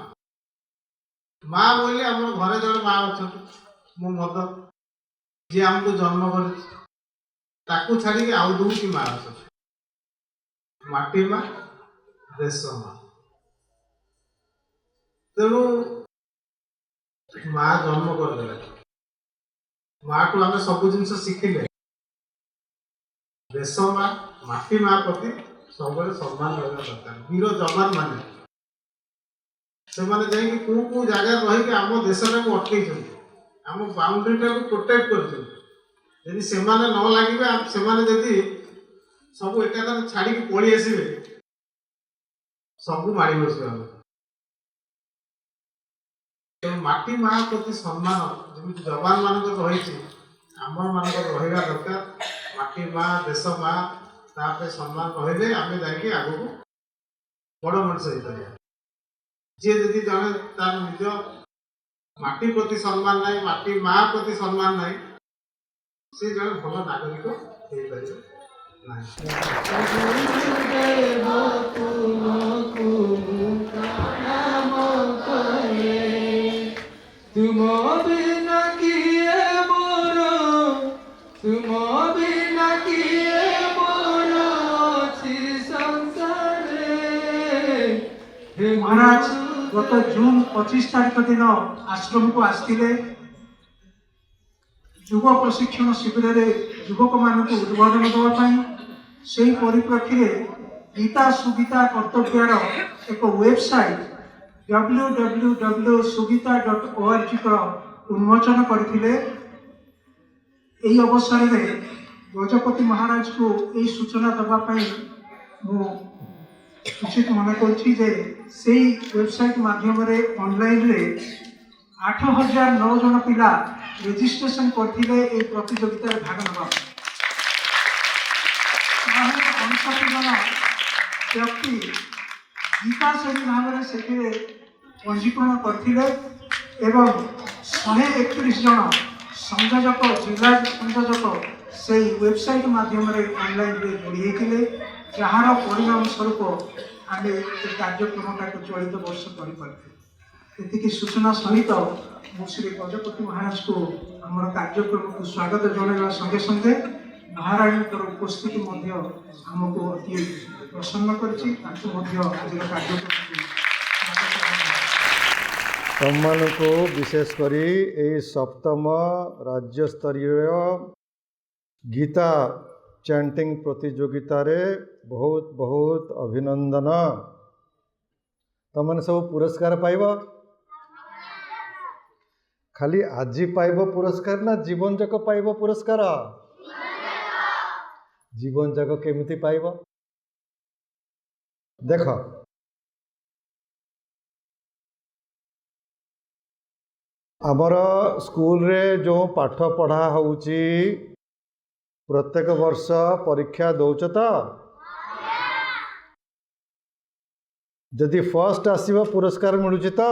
ମା ବୋଇଲେ ଆମର ଘରେ ଜଣେ ମା ଅଛନ୍ତି, ମୋ ମଦର, ଯିଏ ଆମକୁ ଜନ୍ମ କରିଛି। ତାକୁ ଛାଡିକି ଆଉ ଦୁଇଟି ମା ଅଛନ୍ତି, ମାଟି ମା, ଦେଶ ମା। ତେଣୁ ମା ଜନ୍ମ କରିଦେଲେ, ମାଠୁ ଆମେ ସବୁ ଜିନିଷ ଶିଖିଲେ। ଦେଶ ମା, ମାଟି ମା ପ୍ରତି ସବୁବେଳେ ସମ୍ମାନ ରହିବା ଦରକାର। ବୀର ଯବାନ ମାନେ ସେମାନେ ଯାଇକି କୋଉ କୋଉ ଜାଗାରେ ରହିକି ଆମ ଦେଶଟାକୁ ଅଟକେଇଛନ୍ତି, ଆମ ବାଉଣ୍ଡ୍ରିଟାକୁ ପ୍ରୋଟେକ୍ଟ କରିଛନ୍ତି। ଯଦି ସେମାନେ ନ ଲାଗିବେ, ସେମାନେ ଯଦି ସବୁ ଏକାଥରେ ଛାଡିକି ପଳେଇ ଆସିବେ, ସବୁ ମାଡ଼ି ବସିବେ ଆମେ। ତେଣୁ ମାଟି ମା ପ୍ରତି ସମ୍ମାନ ଯେମିତି ଯବାନ ମାନଙ୍କର ରହିଛି, ଆମ ମାନଙ୍କର ରହିବା ଦରକାର। ମାଟି ମା, ଦେଶ ମା, ତାପରେ ସମ୍ମାନ ରହିଲେ ଆମେ ଯାଇକି ଆଗକୁ ବଡ ମଣିଷ ହେଇପାରିବା। ଯିଏ ଯଦି ଜଣେ ତାର ନିଜ ମାଟି ପ୍ରତି ସମ୍ମାନ ନାହିଁ, ମାଟି ମା ପ୍ରତି ସମ୍ମାନ ନାହିଁ, ସେ ଜଣେ ଭଲ ନାଗରିକ ହେଇପାରିବ ନାହିଁ। तुम बिना किए मोरो, तुम बिना किए मोरो छी संसारे। महाराज गत जून 25 तारीख दिन आश्रम को आसते युव प्रशिक्षण शिविर में युवक मान उद्बोधन देवाई से परिप्रेक्षी गीता सुगीता कर्तव्यार एक वेबसाइट www.sugita.org को उन्मोचन करते। यही अवसर में गजपति महाराज को यही सूचना देवाई उचित मन कर वेबसाइट माध्यम ऑनलाइन रे 8009 जन पिला रेजिस्ट्रेशन करते प्रतियोगिता भाग ना 159 जन व्यक्ति गीता शैली भाव में से पंजीकरण करते एवं 131 जन संयोजक जिला संयोजक से वेबसाइट माध्यम ऑनलाइन जोड़ी होते, जार परिणाम स्वरूप आम कार्यक्रमटा को चलित वर्ष कर सूचना सहित श्री गजपति महाराज को आम कार्यक्रम को स्वागत जन संगे संगे महाराणी उपस्थिति आमको अति प्रसन्न कर। ତମମାନଙ୍କୁ ବିଶେଷ କରି ଏହି ସପ୍ତମ ରାଜ୍ୟସ୍ତରୀୟ ଗୀତା ଚାଣ୍ଟିଂ ପ୍ରତିଯୋଗିତାରେ ବହୁତ ବହୁତ ଅଭିନନ୍ଦନ। ତମମାନେ ସବୁ ପୁରସ୍କାର ପାଇବ। ଖାଲି ଆଜି ପାଇବ ପୁରସ୍କାର ନା ଜୀବନ ଯାକ ପାଇବ ପୁରସ୍କାର? ଜୀବନ ଯାକ କେମିତି ପାଇବ? ଦେଖ, ଆମର ସ୍କୁଲରେ ଯେଉଁ ପାଠ ପଢ଼ା ହେଉଛି ପ୍ରତ୍ୟେକ ବର୍ଷ ପରୀକ୍ଷା ଦେଉଛ ତ? ଯଦି ଫର୍ଷ୍ଟ ଆସିବ ପୁରସ୍କାର ମିଳୁଛି ତ?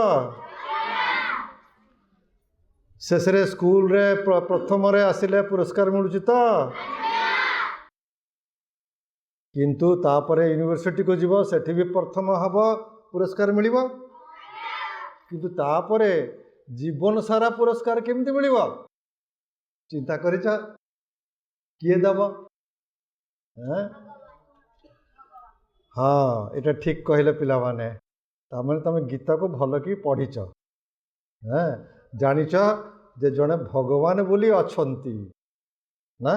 ଶେଷରେ ସ୍କୁଲରେ ପ୍ରଥମରେ ଆସିଲେ ପୁରସ୍କାର ମିଳୁଛି ତ? କିନ୍ତୁ ତାପରେ ୟୁନିଭର୍ସିଟିକୁ ଯିବ, ସେଠି ବି ପ୍ରଥମ ହେବ, ପୁରସ୍କାର ମିଳିବ। କିନ୍ତୁ ତାପରେ ଜୀବନ ସାରା ପୁରସ୍କାର କେମିତି ମିଳିବ? ଚିନ୍ତା କରିଛ? କିଏ ଦେବ? ହଁ, ଏଇଟା ଠିକ୍ କହିଲେ ପିଲାମାନେ। ତାମାନେ ତମେ ଗୀତାକୁ ଭଲ କି ପଢ଼ିଛ, ଜାଣିଛ ଯେ ଜଣେ ଭଗବାନ ବୋଲି ଅଛନ୍ତି ନା,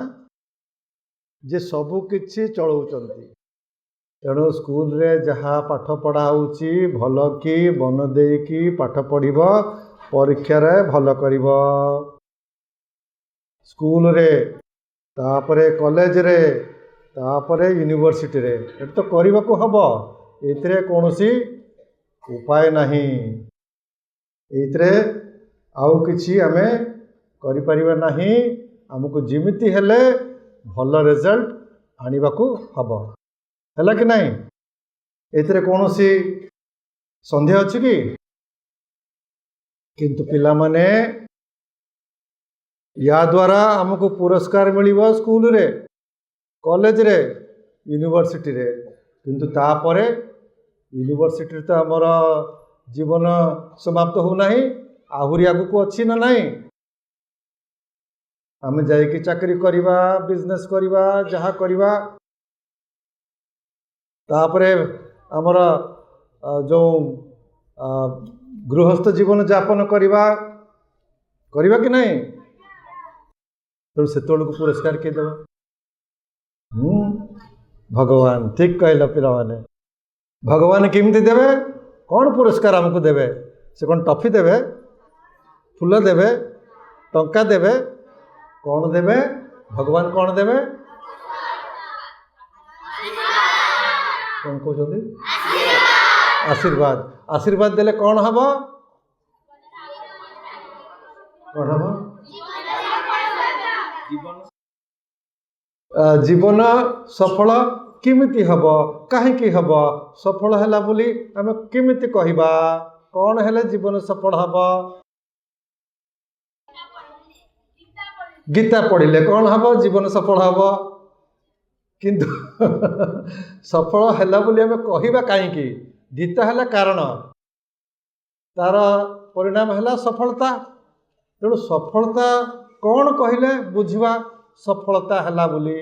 ଯେ ସବୁ କିଛି ଚଳଉଛନ୍ତି। ତେଣୁ ସ୍କୁଲରେ ଯାହା ପାଠ ପଢ଼ା ହେଉଛି ଭଲ କି ମନ ଦେଇକି ପାଠ ପଢ଼ିବ, ପରୀକ୍ଷାରେ ଭଲ କରିବ। ସ୍କୁଲରେ, ତାପରେ କଲେଜରେ, ତାପରେ ୟୁନିଭର୍ସିଟିରେ ଏଠି ତ କରିବାକୁ ହେବ। ଏଥିରେ କୌଣସି ଉପାୟ ନାହିଁ। ଏଇଥିରେ ଆଉ କିଛି ଆମେ କରିପାରିବା ନାହିଁ। ଆମକୁ ଯେମିତି ହେଲେ ଭଲ ରେଜଲ୍ଟ ଆଣିବାକୁ ହେବ। ହେଲା କି ନାହିଁ? ଏଥିରେ କୌଣସି ସନ୍ଦେହ ଅଛି କି? କିନ୍ତୁ ପିଲାମାନେ, ୟା ଦ୍ୱାରା ଆମକୁ ପୁରସ୍କାର ମିଳିବ ସ୍କୁଲରେ, କଲେଜରେ, ୟୁନିଭର୍ସିଟିରେ। କିନ୍ତୁ ତାପରେ ୟୁନିଭର୍ସିଟିରେ ତ ଆମର ଜୀବନ ସମାପ୍ତ ହେଉନାହିଁ, ଆହୁରି ଆଗକୁ ଅଛି ନା ନାହିଁ? ଆମେ ଯାଇକି ଚାକିରି କରିବା, ବିଜନେସ୍ କରିବା, ଯାହା କରିବା। ତାପରେ ଆମର ଯେଉଁ ଗୃହସ୍ଥ ଜୀବନ ଯାପନ କରିବା କି ନାହିଁ? ତେଣୁ ସେତେବେଳକୁ ପୁରସ୍କାର କିଏ ଦେବ? ଭଗବାନ। ଠିକ୍ କହିଲ ପିଲାମାନେ। ଭଗବାନ କେମିତି ଦେବେ? କ'ଣ ପୁରସ୍କାର ଆମକୁ ଦେବେ? ସେ କ'ଣ ଟଫି ଦେବେ, ଫୁଲ ଦେବେ, ଟଙ୍କା ଦେବେ? କ'ଣ ଦେବେ? ଭଗବାନ କ'ଣ ଦେବେ? କ'ଣ କହୁଛନ୍ତି? ଆଶୀର୍ବାଦ। ଆଶୀର୍ବାଦ ଦେଲେ କ'ଣ ହେବ? କ'ଣ ହେବ? ଜୀବନ ସଫଳ କେମିତି ହେବ? କାହିଁକି ହେବ? ସଫଳ ହେଲା ବୋଲି ଆମେ କେମିତି କହିବା? କ'ଣ ହେଲେ ଜୀବନ ସଫଳ ହେବ? ଗୀତା ପଢ଼ିଲେ କ'ଣ ହେବ? ଜୀବନ ସଫଳ ହେବ। କିନ୍ତୁ ସଫଳ ହେଲା ବୋଲି ଆମେ କହିବା କାହିଁକି? ଗୀତା ହେଲା କାରଣ, ତାର ପରିଣାମ ହେଲା ସଫଳତା। ତେଣୁ ସଫଳତା କ'ଣ କହିଲେ ବୁଝିବା ସଫଳତା ହେଲା ବୋଲି?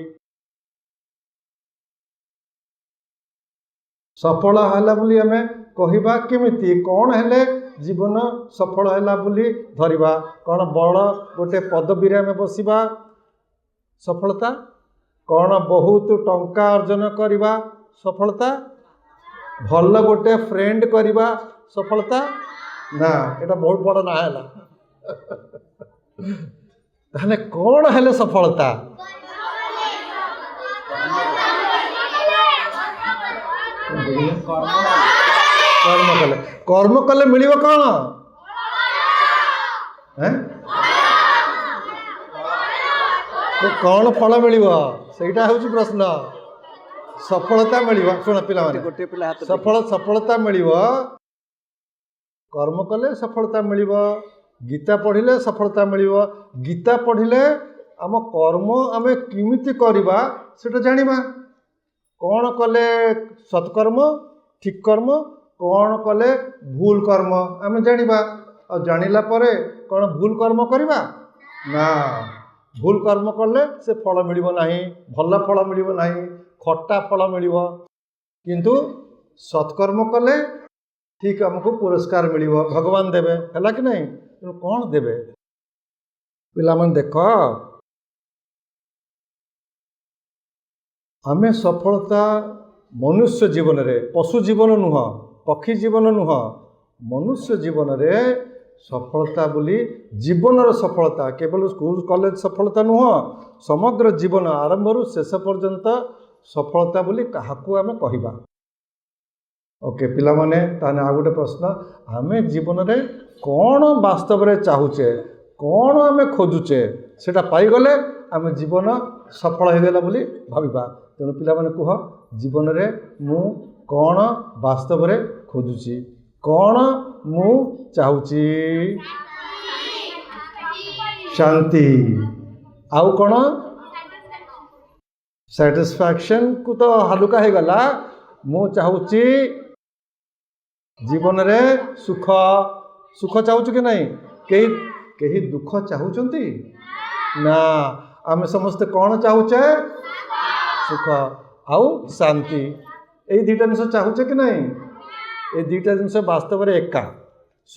ସଫଳ ହେଲା ବୋଲି ଆମେ କହିବା କେମିତି? କ'ଣ ହେଲେ ଜୀବନ ସଫଳ ହେଲା ବୋଲି ଧରିବା? କ'ଣ ବଡ଼ ଗୋଟେ ପଦବୀରେ ଆମେ ବସିବା ସଫଳତା? କ'ଣ ବହୁତ ଟଙ୍କା ଅର୍ଜନ କରିବା ସଫଳତା? ଭଲ ଗୋଟେ ଫ୍ରେଣ୍ଡ କରିବା ସଫଳତା? ନା, ଏଇଟା ବହୁତ ବଡ଼ ନାଁ ହେଲା। ତାହେଲେ କ'ଣ ହେଲେ ସଫଳତା? କର୍ମ କଲେ। କର୍ମ କଲେ ମିଳିବ କ'ଣ? କ'ଣ ଫଳ ମିଳିବ? ସେଇଟା ହେଉଛି ପ୍ରଶ୍ନ। ସଫଳତା ମିଳିବ। ଶୁଣ ପିଲାମାନେ, ସଫଳତା ମିଳିବ। କର୍ମ କଲେ ସଫଳତା ମିଳିବ। ଗୀତା ପଢ଼ିଲେ ସଫଳତା ମିଳିବ। ଗୀତା ପଢ଼ିଲେ ଆମ କର୍ମ ଆମେ କେମିତି କରିବା ସେଟା ଜାଣିବା। କ'ଣ କଲେ ସତ୍କର୍ମ, ଠିକ୍ କର୍ମ, କ'ଣ କଲେ ଭୁଲ କର୍ମ ଆମେ ଜାଣିବା। ଆଉ ଜାଣିଲା ପରେ କ'ଣ ଭୁଲ କର୍ମ କରିବା? ନା, ଭୁଲ କର୍ମ କଲେ ସେ ଫଳ ମିଳିବ ନାହିଁ, ଭଲ ଫଳ ମିଳିବ ନାହିଁ, ଖଟା ଫଳ ମିଳିବ। କିନ୍ତୁ ସତ୍କର୍ମ କଲେ ठीक आमको पुरस्कार मिलिବ भगवान देवे है कि नहीं तेणु कौन देवे पिलामान देख आमे सफलता मनुष्य जीवन रे पशु जीवन नुह पक्षी जीवन नुह मनुष्य जीवन रे सफलता बोली जीवनर सफलता केवल स्कूल कॉलेज सफलता नुह समग्र जीवन आरंभ रु शेष पर्यंत सफलता बोली काहाकू आमे कहिबा ओके पिला माने ताने आ गोटे प्रश्न आमे जीवन रे कौन वास्तव रे चाहूचे कौन आमे खोजुचे सेटा पाई गले आमे जीवन सफल हो गला बोली भाबिबा तेणु पिला माने कुह जीवन रे मु कौन वास्तव रे खोजुची कौन मु चाहूची शांति आउ कौन सैटिस्फैक्शन को तो हालुका हो गला मु चाहूची जीवन रे सुख सुख चाहूछु कि नहीं कहीं कहीं दुख चाहूचंती ना आमे समस्त कौन चाहूचे सुख आउ शांति यही दुईटा जिन चाहूचे कि नहीं ये दुईटा जिन वास्तव में एका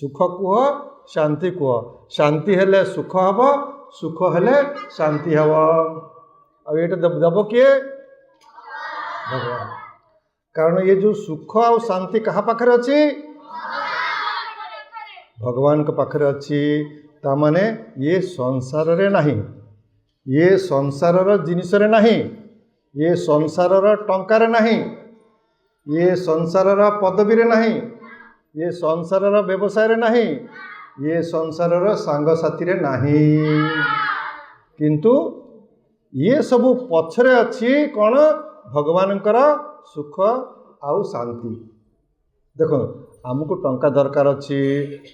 सुख कुह शांति कुह शांति हेले सुख हम सुख हेले शांति हम अब ये दब किए भगवान कारण ये जो सुख आ शांति कहाँ पाखरे अच्छी भगवान के पाखरे अच्छी तामाने ये संसार रे नहीं ये संसार जिनिस रे नहीं ये संसार टंकार नहीं ये संसार पदवी रे नहीं ये संसार व्यवसाय रे नहीं ये संसार सांगसाथी रे नहीं किंतु ये सब पछरे अच्छी कौन भगवानकर सुख आउ शांति देखो आमको टंका दरकार अच्छी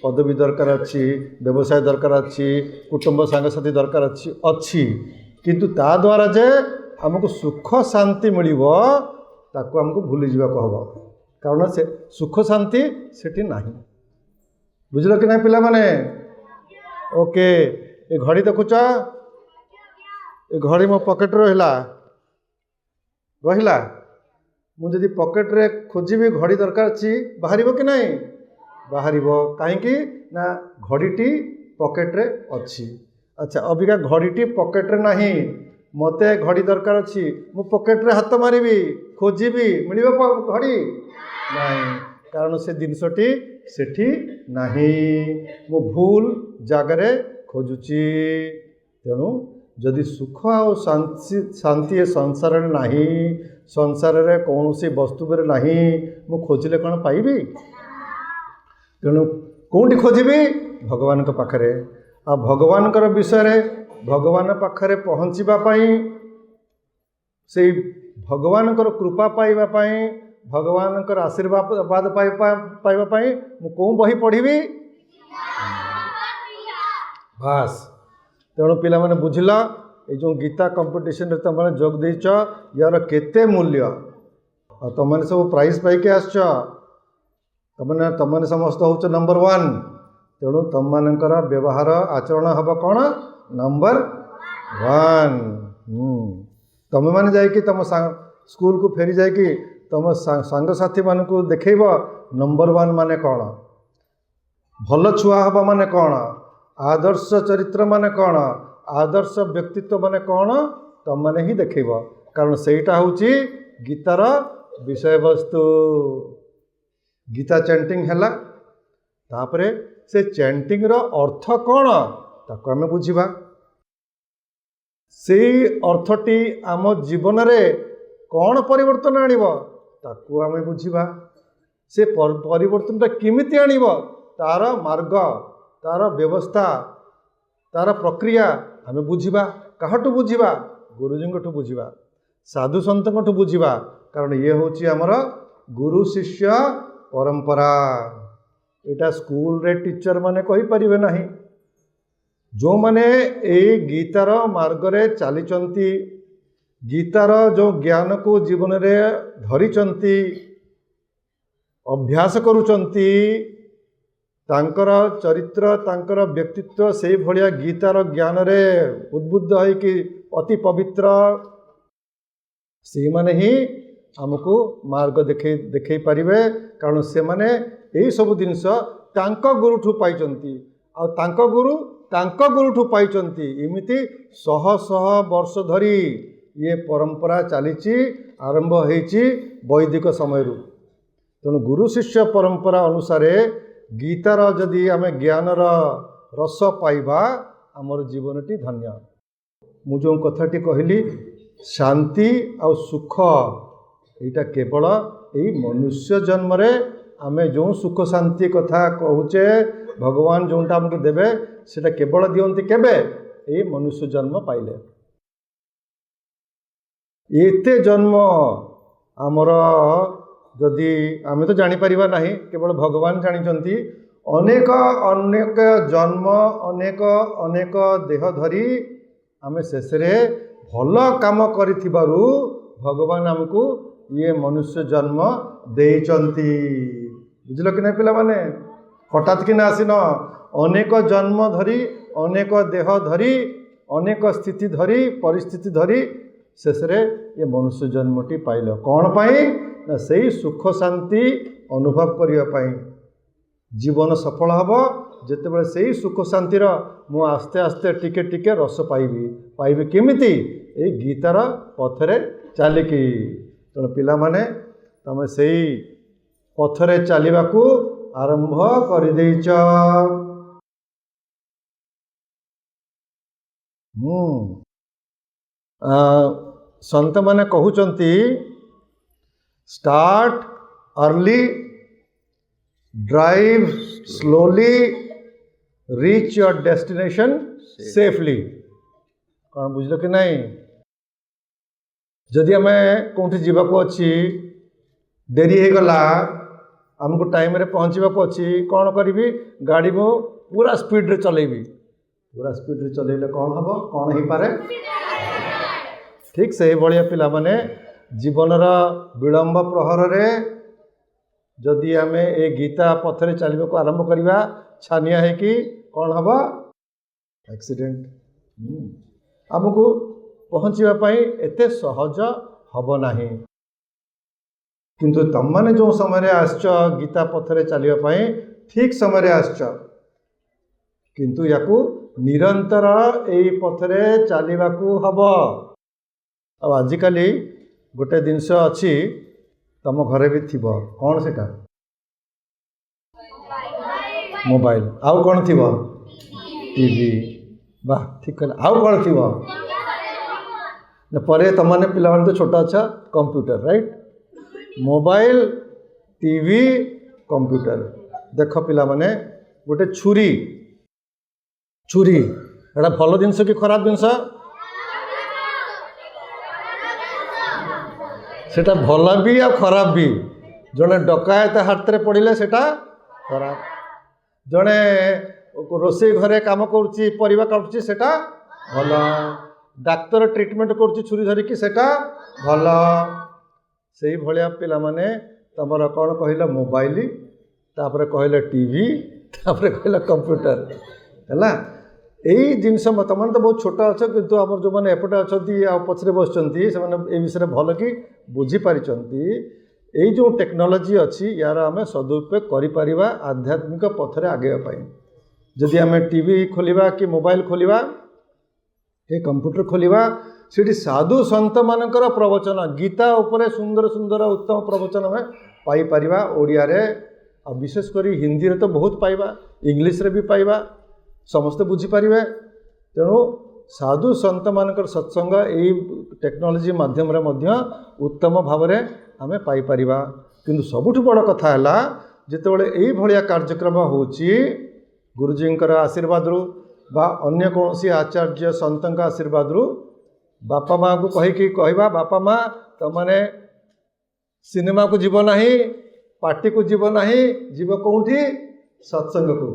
पदवी दरकार अच्छी व्यवसाय दरकार अच्छी कुटुंब सांगसाथी दरकार अच्छी किंतु ता द्वारा जे आमको सुख शांति मिलिबो ताको हमको भूली जीवा कहबो कारण से सुख शांति सेठी नहीं बुझल कि नहीं पिला माने ओके ए घड़ी देखुच ए घड़ी मो पॉकेट रहिला मुझे पॉकेट रे खोजी घड़ी दरकार अच्छी बाहर कि नहीं बाहर कहीं ना घड़ीटी पॉकेट रे अच्छी अच्छा अबिका घड़ीटी पॉकेट रे नहीं मते घड़ी दरकार अच्छी मु पॉकेट रे हाथ मारिबी खोजीबी मिलिबो घड़ी नहीं कारण से जिनसटी सेठी नहीं मु भूल जगह खोजुची तेणु जदि सुख और शांति संसार रे नहीं संसार रे कौन सी वस्तु पर नहीं मु खोजिले कौन पाइबी तेणु कौटी खोजिबी भगवान के पाखरे आ भगवान कर विषय रे भगवान पाखरे पहुँचीबा पाई से भगवान कर कृपा पाइबा पाई भगवान कर आशीर्वाद पाइबा पाई मु कौन बही पढ़ी बस तेणु पिला माने बुझिला ये जो गीता कंपटीशन रे तुम मैंने जोग देच यार केते मूल्य और तुम मैंने सब प्राइज पाइके आसछ तुमने समस्त हो नंबर 1 तेणु तुम मानकर व्यवहार आचरण हम कौन नंबर 1 तुम मैंने जाकि तुम स्कूल को फेरी जाकि तुम सांगसाथी मान को देखब नंबर 1 माने कौन भल छुआ हवा माने कौन आदर्श चरित्र माने कौन आदर्श व्यक्तित्व माने कौन तुम मैंने ही देखेब कारण सेटा हूँ गीतार विषय वस्तु गीता चैंटिंग है तापरे से चैंटिंग रो अर्थ कौन ताको आमे बुझिबा से अर्थटी आम जीवन रे कौन परिवर्तन आनिबो ताको आमे बुझिबा से परिवर्तनटा किमिति आनिबो तार मार्ग तार व्यवस्था तार प्रक्रिया आमे बुझिबा काहटू बुझिबा गुरुजीठू बुझिबा साधु सन्तठू बुझिबा कारण ये होची हमर गुरु शिष्य परंपरा एटा स्कूल रे टीचर माने कहि परिबे नाही जो माने ए गीतार मार्ग रे चलीचंती गीतार जो ज्ञान को जीवन रे धरिचंती अभ्यास करूचंती तांकर चरित्र तांकर व्यक्तित्व से भलिया गीतार ज्ञान रे उद्बुद्ध है कि अति पवित्र से माने ही हमको मार्ग देखे पारिबे कारण से माने ଏଇ ସବୁ ଜିନିଷ ତାଙ୍କ ଗୁରୁଠୁ ପାଇଛନ୍ତି ଆଉ ତାଙ୍କ ଗୁରୁଠୁ ପାଇଛନ୍ତି। ଏମିତି ଶହ ଶହ ବର୍ଷ ଧରି ଇଏ ପରମ୍ପରା ଚାଲିଛି, ଆରମ୍ଭ ହେଇଛି ବୈଦିକ ସମୟରୁ। ତେଣୁ ଗୁରୁ ଶିଷ୍ୟ ପରମ୍ପରା ଅନୁସାରେ ଗୀତାର ଯଦି ଆମେ ଜ୍ଞାନର ରସ ପାଇବା ଆମର ଜୀବନଟି ଧନ୍ୟ। ମୁଁ ଯେଉଁ କଥାଟି କହିଲି ଶାନ୍ତି ଆଉ ସୁଖ ଏଇଟା କେବଳ ଏଇ ମନୁଷ୍ୟ ଜନ୍ମରେ ଆମେ ଯେଉଁ ସୁଖ ଶାନ୍ତି କଥା କହୁଛେ ଭଗବାନ ଯେଉଁଟା ଆମକୁ ଦେବେ ସେଟା କେବଳ ଦିଅନ୍ତି କେବେ? ଏଇ ମନୁଷ୍ୟ ଜନ୍ମ ପାଇଲେ। ଏତେ ଜନ୍ମ ଆମର ଯଦି ଆମେ ତ ଜାଣିପାରିବା ନାହିଁ, କେବଳ ଭଗବାନ ଜାଣିଛନ୍ତି। ଅନେକ ଅନେକ ଜନ୍ମ ଅନେକ ଦେହ ଧରି ଆମେ ଶେଷରେ ଭଲ କାମ କରିଥିବାରୁ ଭଗବାନ ଆମକୁ ଇଏ ମନୁଷ୍ୟ ଜନ୍ମ ଦେଇଛନ୍ତି। ବୁଝିଲ କି ନାହିଁ ପିଲାମାନେ? ହଠାତ୍ କିନା ଆସିନ, ଅନେକ ଜନ୍ମ ଧରି ଅନେକ ଦେହ ଧରି ଅନେକ ସ୍ଥିତି ଧରି ପରିସ୍ଥିତି ଧରି ଶେଷରେ ଏ ମନୁଷ୍ୟ ଜନ୍ମଟି ପାଇଲ। କ'ଣ ପାଇଁ? ନା ସେଇ ସୁଖ ଶାନ୍ତି ଅନୁଭବ କରିବା ପାଇଁ। ଜୀବନ ସଫଳ ହେବ ଯେତେବେଳେ ସେଇ ସୁଖ ଶାନ୍ତିର ମୁଁ ଆସ୍ତେ ଆସ୍ତେ ଟିକେ ଟିକେ ରସ ପାଇବି କେମିତି? ଏଇ ଗୀତାର ପଥରେ ଚାଲିକି। ତେଣୁ ପିଲାମାନେ ତମେ ସେଇ ପଥରେ ଚାଲିବାକୁ ଆରମ୍ଭ କରିଦେଇଛ। ସନ୍ତମାନେ କହୁଛନ୍ତି start early, drive slowly, reach your destination safely. कौन बुझल कि नहीं? जदि आम कौटी जावाक अच्छी डेरी हो गला, आमको टाइम रे पहुँचवाक अच्छी, कौन करी? गाड़ी मु पूरा स्पीड रे चलेबी। पूरा स्पीड रे चलेले कौन हम? कौन हो पारे? ठीक से भाया पिला माने जीवनर विलंब प्रहर रे जदि आम ए गीता पथरे चलने को आरंभ करवा छानिया है कि कौन हम? एक्सीडेंट। आमको पहुँचापी एते सहज हम नहीं। किंतु तुम मैंने जो समय आसच गीता पथरे चलने ठीक समय आसच, किंतु याकू निरंतर यही पथरे चलने को हम। आजिकल गोटे जिनस अच्छी तुम घरे भी थी, कौन से? मोबाइल। आउ कौन थी? टीवी। वाह ठीक कहला। आउ कौन थी? परे तुम मैंने पिला तो छोटा अच्छा computer, right? Mobile, TV, computer. देख पिला माने गोटे छुरी एटा भल जिनस कि खराब जिनस? सेटा भल भी आ खराब भी। जड़े डकायत हाथ में पड़े सेटा खराब, जड़े रोसे घरे काम करुच्ची परिवा काटुच्ची सेटा भल, डाक्तर ट्रिटमेंट करुच्ची छुरी धरिकी सेटा भल। से भाया पिला माने तमर कौन कहल? मोबाइल, तापर कहल टीवी, तापर कहल कंप्यूटर। है यही जिनस तुम तो बहुत छोट अच्छ, किंतु आम जो मैंने एपटे अच्छा पछरे बस से विषय भल कि बुझीपारी। यही जो टेक्नोलोजी अच्छी यार आम सदुपयोग कर आध्यात्मिक पथरे आगे। जदि आम टीवी खोलिबा कि मोबाइल खोलिबा कि कंप्यूटर खोलिबा, सेठी साधु संत मानकर प्रवचन गीता उपरे सुंदर सुंदर उत्तम प्रवचन में पाई परिबा। ओडिया रे और विशेषकर हिंदी रे तो बहुत पाइबा, इंग्लिश रे भी पाइबा, समस्ते बुझीपारे। तेणु साधु संत मानकर सत्संग यही टेक्नोलोजी माध्यम रे मध्य उत्तम भाव में आम पाइपर। किंतु सबुठ बड़ कथा है जितेबाला यही भाया कार्यक्रम होची गुरुजींकर आशीर्वाद रु बा अन्य कौन आचार्य संत आशीर्वाद रु बापा माँ को कहीकि कहवा, बापा माँ तुमने सिनेमा को जीव ना, पार्टी को जीव ना, जीव कौटी? सत्संग को।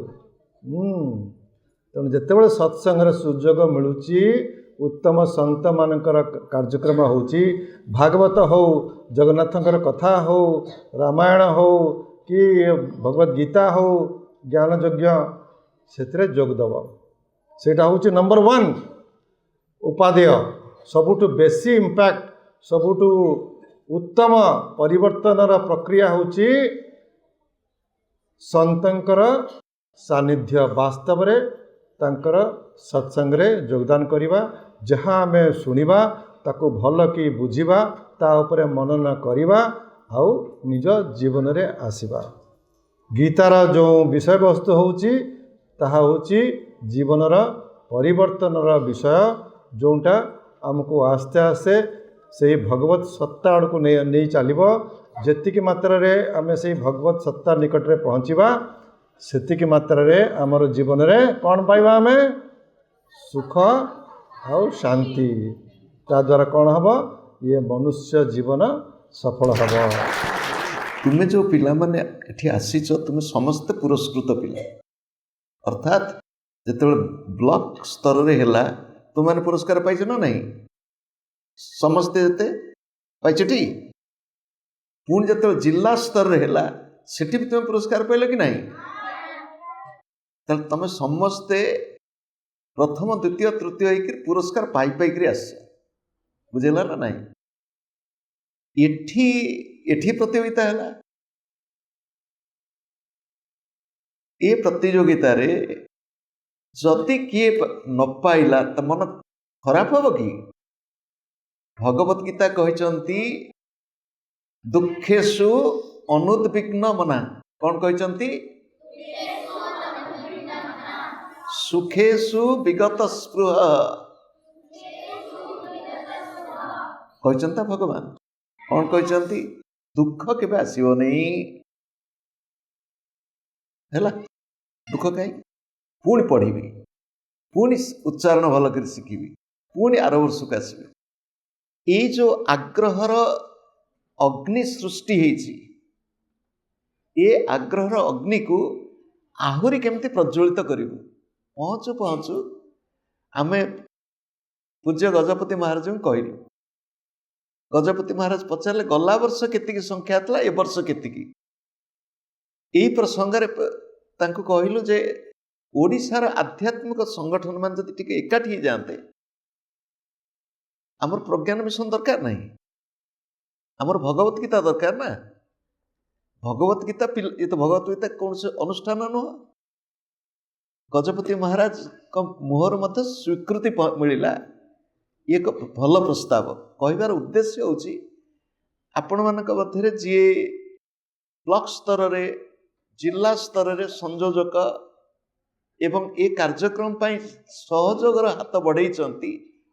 तेणु जितेबाला सत्संगर सुजोग मिलूची, उत्तम संत मानकर कार्यक्रम होची, भागवत हो, जगन्नाथंकर कथा हो, रामायण हो कि भगवद गीता हो, ज्ञान यज्ञ से जोगदब। सेटा होची नंबर 1 उपादेय। सबुठु बेसी इम्पैक्ट, सबुठु उत्तम परिवर्तनर प्रक्रिया होची ସନ୍ତଙ୍କର ସାନ୍ନିଧ୍ୟ ବାସ୍ତବରେ ତାଙ୍କର ସତ୍ସଙ୍ଗରେ ଯୋଗଦାନ କରିବା, ଯାହା ଆମେ ଶୁଣିବା ତାକୁ ଭଲ କି ବୁଝିବା, ତା ଉପରେ ମନନ କରିବା ଆଉ ନିଜ ଜୀବନରେ ଆସିବା। ଗୀତାର ଯେଉଁ ବିଷୟବସ୍ତୁ ହେଉଛି ତାହା ହେଉଛି ଜୀବନର ପରିବର୍ତ୍ତନର ବିଷୟ, ଯେଉଁଟା ଆମକୁ ଆସ୍ତେ ଆସ୍ତେ ସେଇ ଭଗବତ ସତ୍ତା ଆଡ଼କୁ ନେଇ ଚାଲିବ। ଯେତିକି ମାତ୍ରାରେ ଆମେ ସେଇ ଭଗବତ ସତ୍ତା ନିକଟରେ ପହଞ୍ଚିବା ସେତିକି ମାତ୍ରାରେ ଆମର ଜୀବନରେ କ'ଣ ପାଇବା? ଆମେ ସୁଖ ଆଉ ଶାନ୍ତି। ତାଦ୍ୱାରା କ'ଣ ହେବ? ଇଏ ମନୁଷ୍ୟ ଜୀବନ ସଫଳ ହେବ। ତୁମେ ଯେଉଁ ପିଲାମାନେ ଏଠି ଆସିଛ ତୁମେ ସମସ୍ତେ ପୁରସ୍କୃତ ପିଲା। ଅର୍ଥାତ୍ ଯେତେବେଳେ ବ୍ଲକ ସ୍ତରରେ ହେଲା ତୁମମାନେ ପୁରସ୍କାର ପାଇଛ ନା ନାହିଁ? ସମସ୍ତେ ଯେତେ ପାଇଛଟି? ପୁଣି ଯେତେବେଳେ ଜିଲ୍ଲା ସ୍ତରରେ ହେଲା ସେଠି ବି ତୁମେ ପୁରସ୍କାର ପାଇଲ କି ନାହିଁ? ତାହେଲେ ତୁମେ ସମସ୍ତେ ପ୍ରଥମ ଦ୍ୱିତୀୟ ତୃତୀୟ ହେଇକି ପୁରସ୍କାର ପାଇକରି ଆସିଛ। ବୁଝିଲା ନା ନାହିଁ? ଏଠି ପ୍ରତିଯୋଗିତା ହେଲା। ଏ ପ୍ରତିଯୋଗିତାରେ ଯଦି କିଏ ନ ପାଇଲା ତା ମନ ଖରାପ ହେବ କି? ଭଗବତ ଗୀତା କହିଛନ୍ତି ଦୁଃଖେଷୁ ଅନୁଦ୍ବିଗ୍ନ ମନା। କ'ଣ କହିଛନ୍ତି? ସୁଖେଷୁ ବିଗତ ସ୍ପୃହ କହିଛନ୍ତି ଭଗବାନ। କ'ଣ କହିଛନ୍ତି? ଦୁଃଖ କେବେ ଆସିବନି। ହେଲା, ଦୁଃଖ କାହିଁକି? ପୁଣି ପଢ଼ିବି, ପୁଣି ଉଚ୍ଚାରଣ ଭଲ କରି ଶିଖିବି, ପୁଣି ଆର ବର୍ଷକୁ ଆସିବି। ଏଇ ଯେଉଁ ଆଗ୍ରହର ଅଗ୍ନି ସୃଷ୍ଟି ହେଇଛି, ଏ ଆଗ୍ରହର ଅଗ୍ନିକୁ ଆହୁରି କେମିତି ପ୍ରଜ୍ୱଳିତ କରିବୁ? ପହଞ୍ଚୁ ପହଞ୍ଚୁ ଆମେ ପୂଜ୍ୟ ଗଜପତି ମହାରାଜଙ୍କୁ କହିଲୁ। ଗଜପତି ମହାରାଜ ପଚାରିଲେ ଗଲା ବର୍ଷ କେତିକି ସଂଖ୍ୟା ଥିଲା, ଏ ବର୍ଷ କେତିକି? ଏଇ ପ୍ରସଙ୍ଗରେ ତାଙ୍କୁ କହିଲୁ ଯେ ଓଡ଼ିଶାର ଆଧ୍ୟାତ୍ମିକ ସଂଗଠନ ମାନେ ଯଦି ଟିକେ ଏକାଠି ହେଇଯାଆନ୍ତେ, ଆମର ପ୍ରଜ୍ଞାନ ମିଶନ ଦରକାର ନାହିଁ, ଆମର ଭଗବତ ଗୀତା ଦରକାର ନା। ଭଗବତ ଗୀତା ଏ ତ ଭଗବତ ଗୀତା କୌଣସି ଅନୁଷ୍ଠାନ ନୁହଁ। ଗଜପତି ମହାରାଜଙ୍କ ମୁହଁରୁ ମଧ୍ୟ ସ୍ୱୀକୃତି ମିଳିଲା। ଇଏ ଏକ ଭଲ ପ୍ରସ୍ତାବ। କହିବାର ଉଦ୍ଦେଶ୍ୟ ହେଉଛି ଆପଣମାନଙ୍କ ମଧ୍ୟରେ ଯିଏ ବ୍ଲକ ସ୍ତରରେ ଜିଲ୍ଲା ସ୍ତରରେ ସଂଯୋଜକ ଏବଂ ଏ କାର୍ଯ୍ୟକ୍ରମ ପାଇଁ ସହଯୋଗର ହାତ ବଢ଼େଇଛନ୍ତି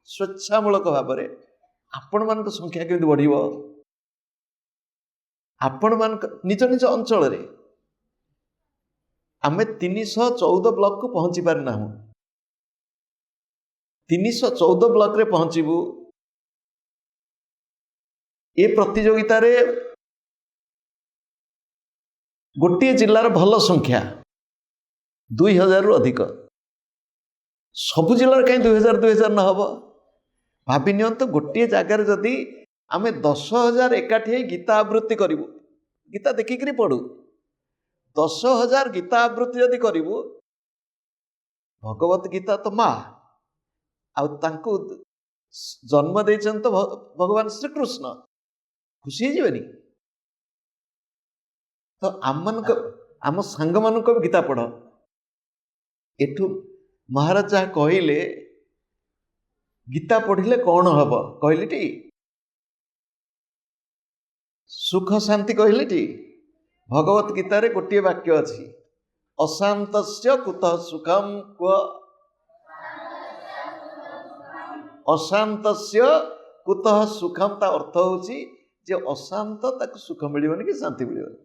ସ୍ୱେଚ୍ଛାମୂଳକ ଭାବରେ, ଆପଣମାନଙ୍କ ସଂଖ୍ୟା କେମିତି ବଢ଼ିବ? ଆପଣମାନଙ୍କ ନିଜ ନିଜ ଅଞ୍ଚଳରେ ଆମେ 314 ବ୍ଲକକୁ ପହଞ୍ଚି ପାରିନାହୁଁ। 314 ବ୍ଲକରେ ପହଞ୍ଚିବୁ। ଏ ପ୍ରତିଯୋଗିତାରେ ଗୋଟିଏ ଜିଲ୍ଲାର ଭଲ ସଂଖ୍ୟା 2000ରୁ ଅଧିକ। ସବୁ ଜିଲ୍ଲାରେ କାହିଁ 2000 ନ ହେବ? ଭାବି ନିଅନ୍ତୁ, ଗୋଟିଏ ଜାଗାରେ ଯଦି ଆମେ 10,000 ଏକାଠି ହେଇ ଗୀତା ଆବୃତ୍ତି କରିବୁ, ଗୀତା ଦେଖିକିରି ପଢ଼ୁ, 10,000 ଗୀତା ଆବୃତ୍ତି ଯଦି କରିବୁ, ଭଗବତ ଗୀତା ତ ମା, ଆଉ ତାଙ୍କୁ ଜନ୍ମ ଦେଇଛନ୍ତି ତ ଭଗବାନ ଶ୍ରୀକୃଷ୍ଣ, ଖୁସି ହେଇଯିବେନି? ତ ଆମ ସାଙ୍ଗମାନଙ୍କୁ ଗୀତା ପଢ଼। ଏଠୁ ମହାରାଜ ଯାହା କହିଲେ, ଗୀତା ପଢ଼ିଲେ କ'ଣ ହବ କହିଲେଟି? ସୁଖ ଶାନ୍ତି କହିଲେଟି? ଭଗବତ ଗୀତାରେ ଗୋଟିଏ ବାକ୍ୟ ଅଛି, ଅଶାନ୍ତସ୍ୟ କୁତଃ ସୁଖମ୍। କୁହ, ଅଶାନ୍ତସ୍ୟ କୁତଃ ସୁଖମ୍। ତା ଅର୍ଥ ହେଉଛି ଯେ ଅଶାନ୍ତ ତାକୁ ସୁଖ ମିଳିବନି କି ଶାନ୍ତି ମିଳିବନି।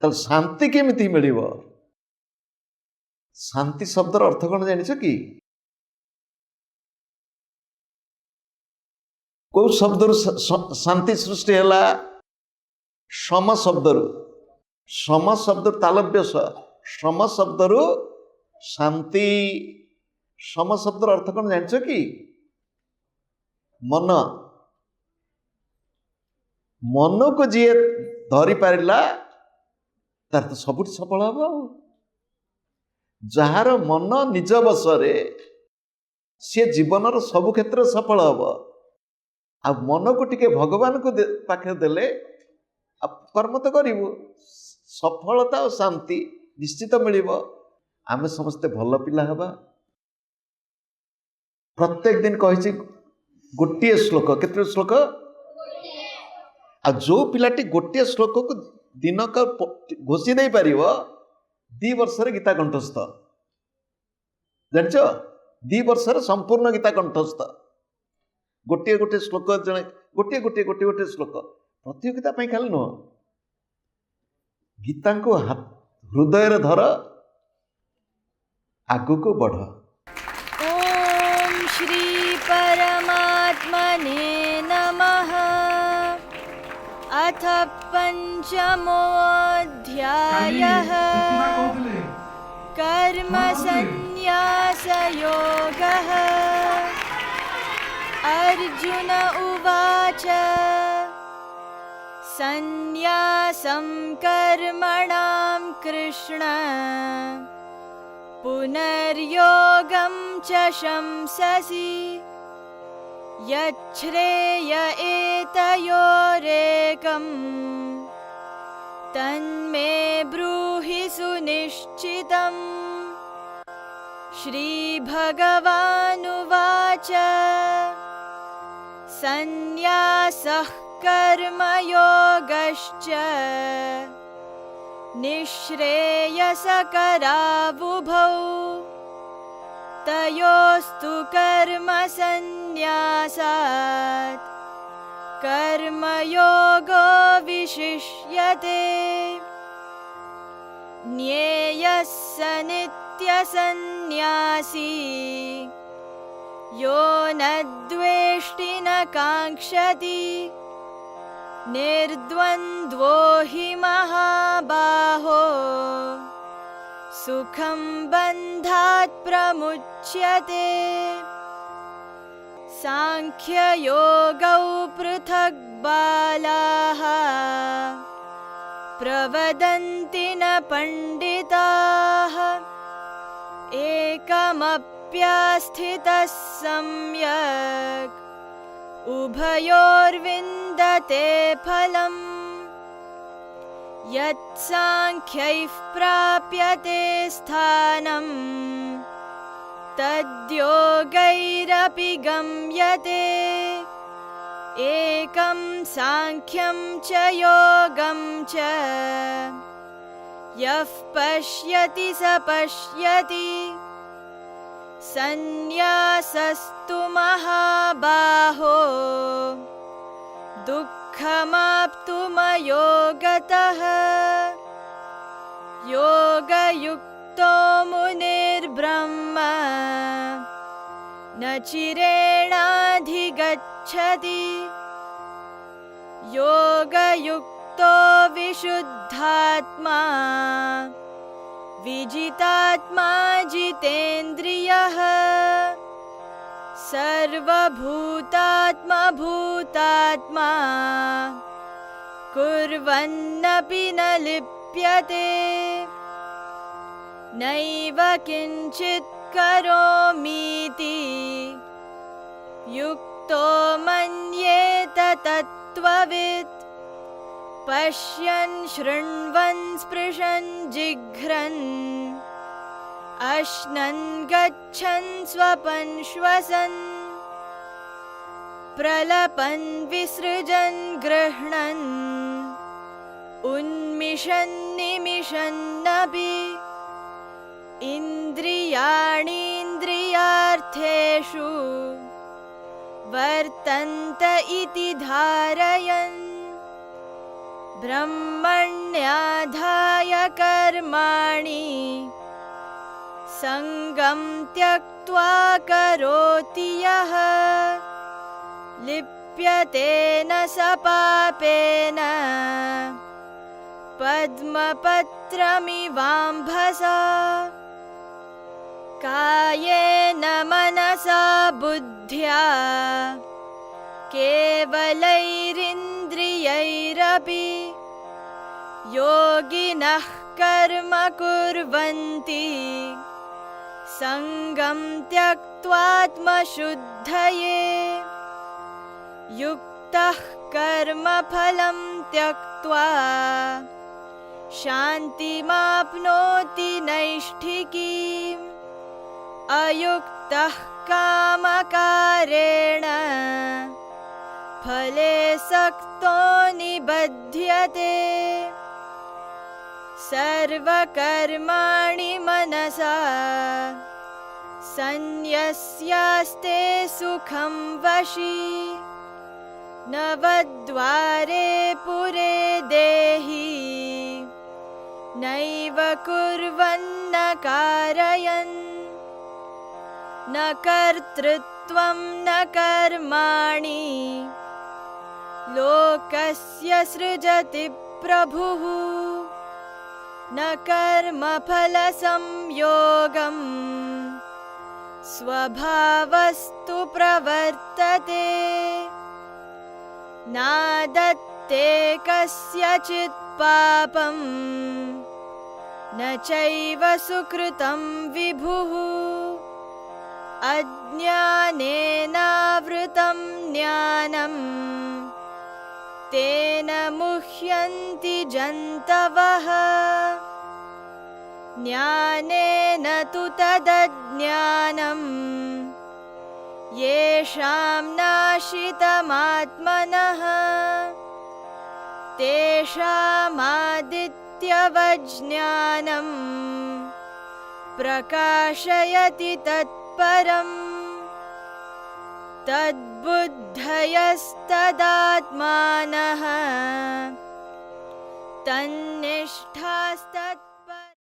ତାହେଲେ ଶାନ୍ତି କେମିତି ମିଳିବ? ଶାନ୍ତି ଶବ୍ଦର ଅର୍ଥ କ'ଣ ଜାଣିଛ କି? କୋଉ ଶବ୍ଦରୁ ଶାନ୍ତି ସୃଷ୍ଟି ହେଲା? ସମ ଶବ୍ଦରୁ। ସମ ଶବ୍ଦରୁ ତାଲବ୍ୟ ସ, ସମ ଶବ୍ଦରୁ ଶାନ୍ତି। ସମ ଶବ୍ଦର ଅର୍ଥ କ'ଣ ଜାଣିଛ କି? ମନ। ମନକୁ ଯିଏ ଧରି ପାରିଲା ତାର ତ ସବୁଠି ସଫଳ ହବ। ଆଉ ଯାହାର ମନ ନିଜ ବଶରେ, ସିଏ ଜୀବନର ସବୁ କ୍ଷେତ୍ରରେ ସଫଳ ହବ। ଆଉ ମନକୁ ଟିକେ ଭଗବାନଙ୍କୁ ପାଖରେ ଦେଲେ, କର୍ମ ତ କରିବୁ, सफलता और शांति निश्चित मिलिब आमे समस्ते भल पिला हबा प्रत्येक दिन कहिछि गोटे श्लोक केते श्लोक आ जो पिलाटी गोटे श्लोक को दिनक घोषी दे पारिबो 2 वर्ष रे गीता कंठस्थ जानछ 2 वर्ष रे संपूर्ण गीता कंठस्थ गोटे गोटे श्लोक जने गोटे गोटे गोटे गोटे श्लोक प्रतियोगिता पई खाली न गीता को हृदय रे धर आगु को बढ़। ॐ श्री परमात्मने नमः। अथ पंचमोऽध्यायः कर्मसन्न्यासयोगः। अर्जुन उवाच सन्न्यासं कर्मणां कृष्ण पुनर्योगं च शंससि यच्छ्रेय एतयोरेकं तन्मे ब्रूहि सुनिश्चितम्। श्रीभगवानुवाच सन्न्यासः कर्मयोगश्च निःश्रेयसकरावुभौ तयोस्तु कर्मसन्न्यासात् कर्मयोगो विशिष्यते। ज्ञेयः स नित्यसन्न्यासी यो न द्वेष्टि न काङ्क्षति निर्द्वन्द्वो हि महाबाहो सुखं बन्धात् प्रमुच्यते। सांख्ययोगौ पृथक् बालाः प्रवदन्ति न पण्डिताः एकमप्यास्थितः सम्यक् उभयोर्विन्दते फलम्। यत्साङ्ख्यैः प्राप्यते स्थानं तद्योगैरपि गम्यते। एकं साङ्ख्यं च योगं च यः पश्यति स पश्यति। सन्न्यासस्तु महाबाहो दुःखमाप्तुमयो गतः। योगयुक्तो मुनिर्ब्रह्म न चिरेणाधिगच्छति। योगयुक्तो विशुद्धात्मा विजितात्मा जितेन्द्रियः। सर्वभूतात्मा भूतात्मा कुर्वन्नपि न लिप्यते। नैव किञ्चित् करोमीति युक्तो मन्येत तत्त्ववित्। पश्यन् शृण्वन् स्पृशन् जिघ्रन् अश्नन् गच्छन् स्वपन् श्वसन् प्रलपन् विसृजन् गृह्णन् उन्मिषन् निमिषन्नपि। इन्द्रियाणीन्द्रियार्थेषु वर्तन्त इति धारयन् ब्रह्मण्याधाय कर्माणि सङ्गं त्यक्त्वा करोति यः लिप्यतेन स पापेन पद्मपत्रमिवाम्भसा। कायेन मनसा बुद्ध्या केवलैरिन्द्रियैरपि योगिनः कर्म कुर्वन्ति सङ्गं त्यक्त्वात्मशुद्धये। युक्तः कर्मफलं त्यक्त्वा शान्तिमाप्नोति नैष्ठिकीम् अयुक्तः कामकारेण फले सक्तो निबध्यते सर्वकर्माणि मनसा सन्न्यस्यास्ते सुखं वशी नवद्वारे पुरे देहि नैव कुर्वन्न कारयन् न कर्तृत्वं न कर्माणि लोकस्य सृजति प्रभुः न कर्मफलसंयोगम् स्वभावस्तु प्रवर्तते नादत्ते कस्यचित् पापं न चैव सुकृतं विभुः अज्ञानेनावृतं ज्ञानं तेन मुह्यन्ति जन्तवः ज्ञानेन तु तदज्ञानं येषां नाशितमात्मनः तेषामादित्यवज्ञानं प्रकाशयति तत्परम् तद्बुद्धयस्तदात्मानः तन्निष्ठास्तथा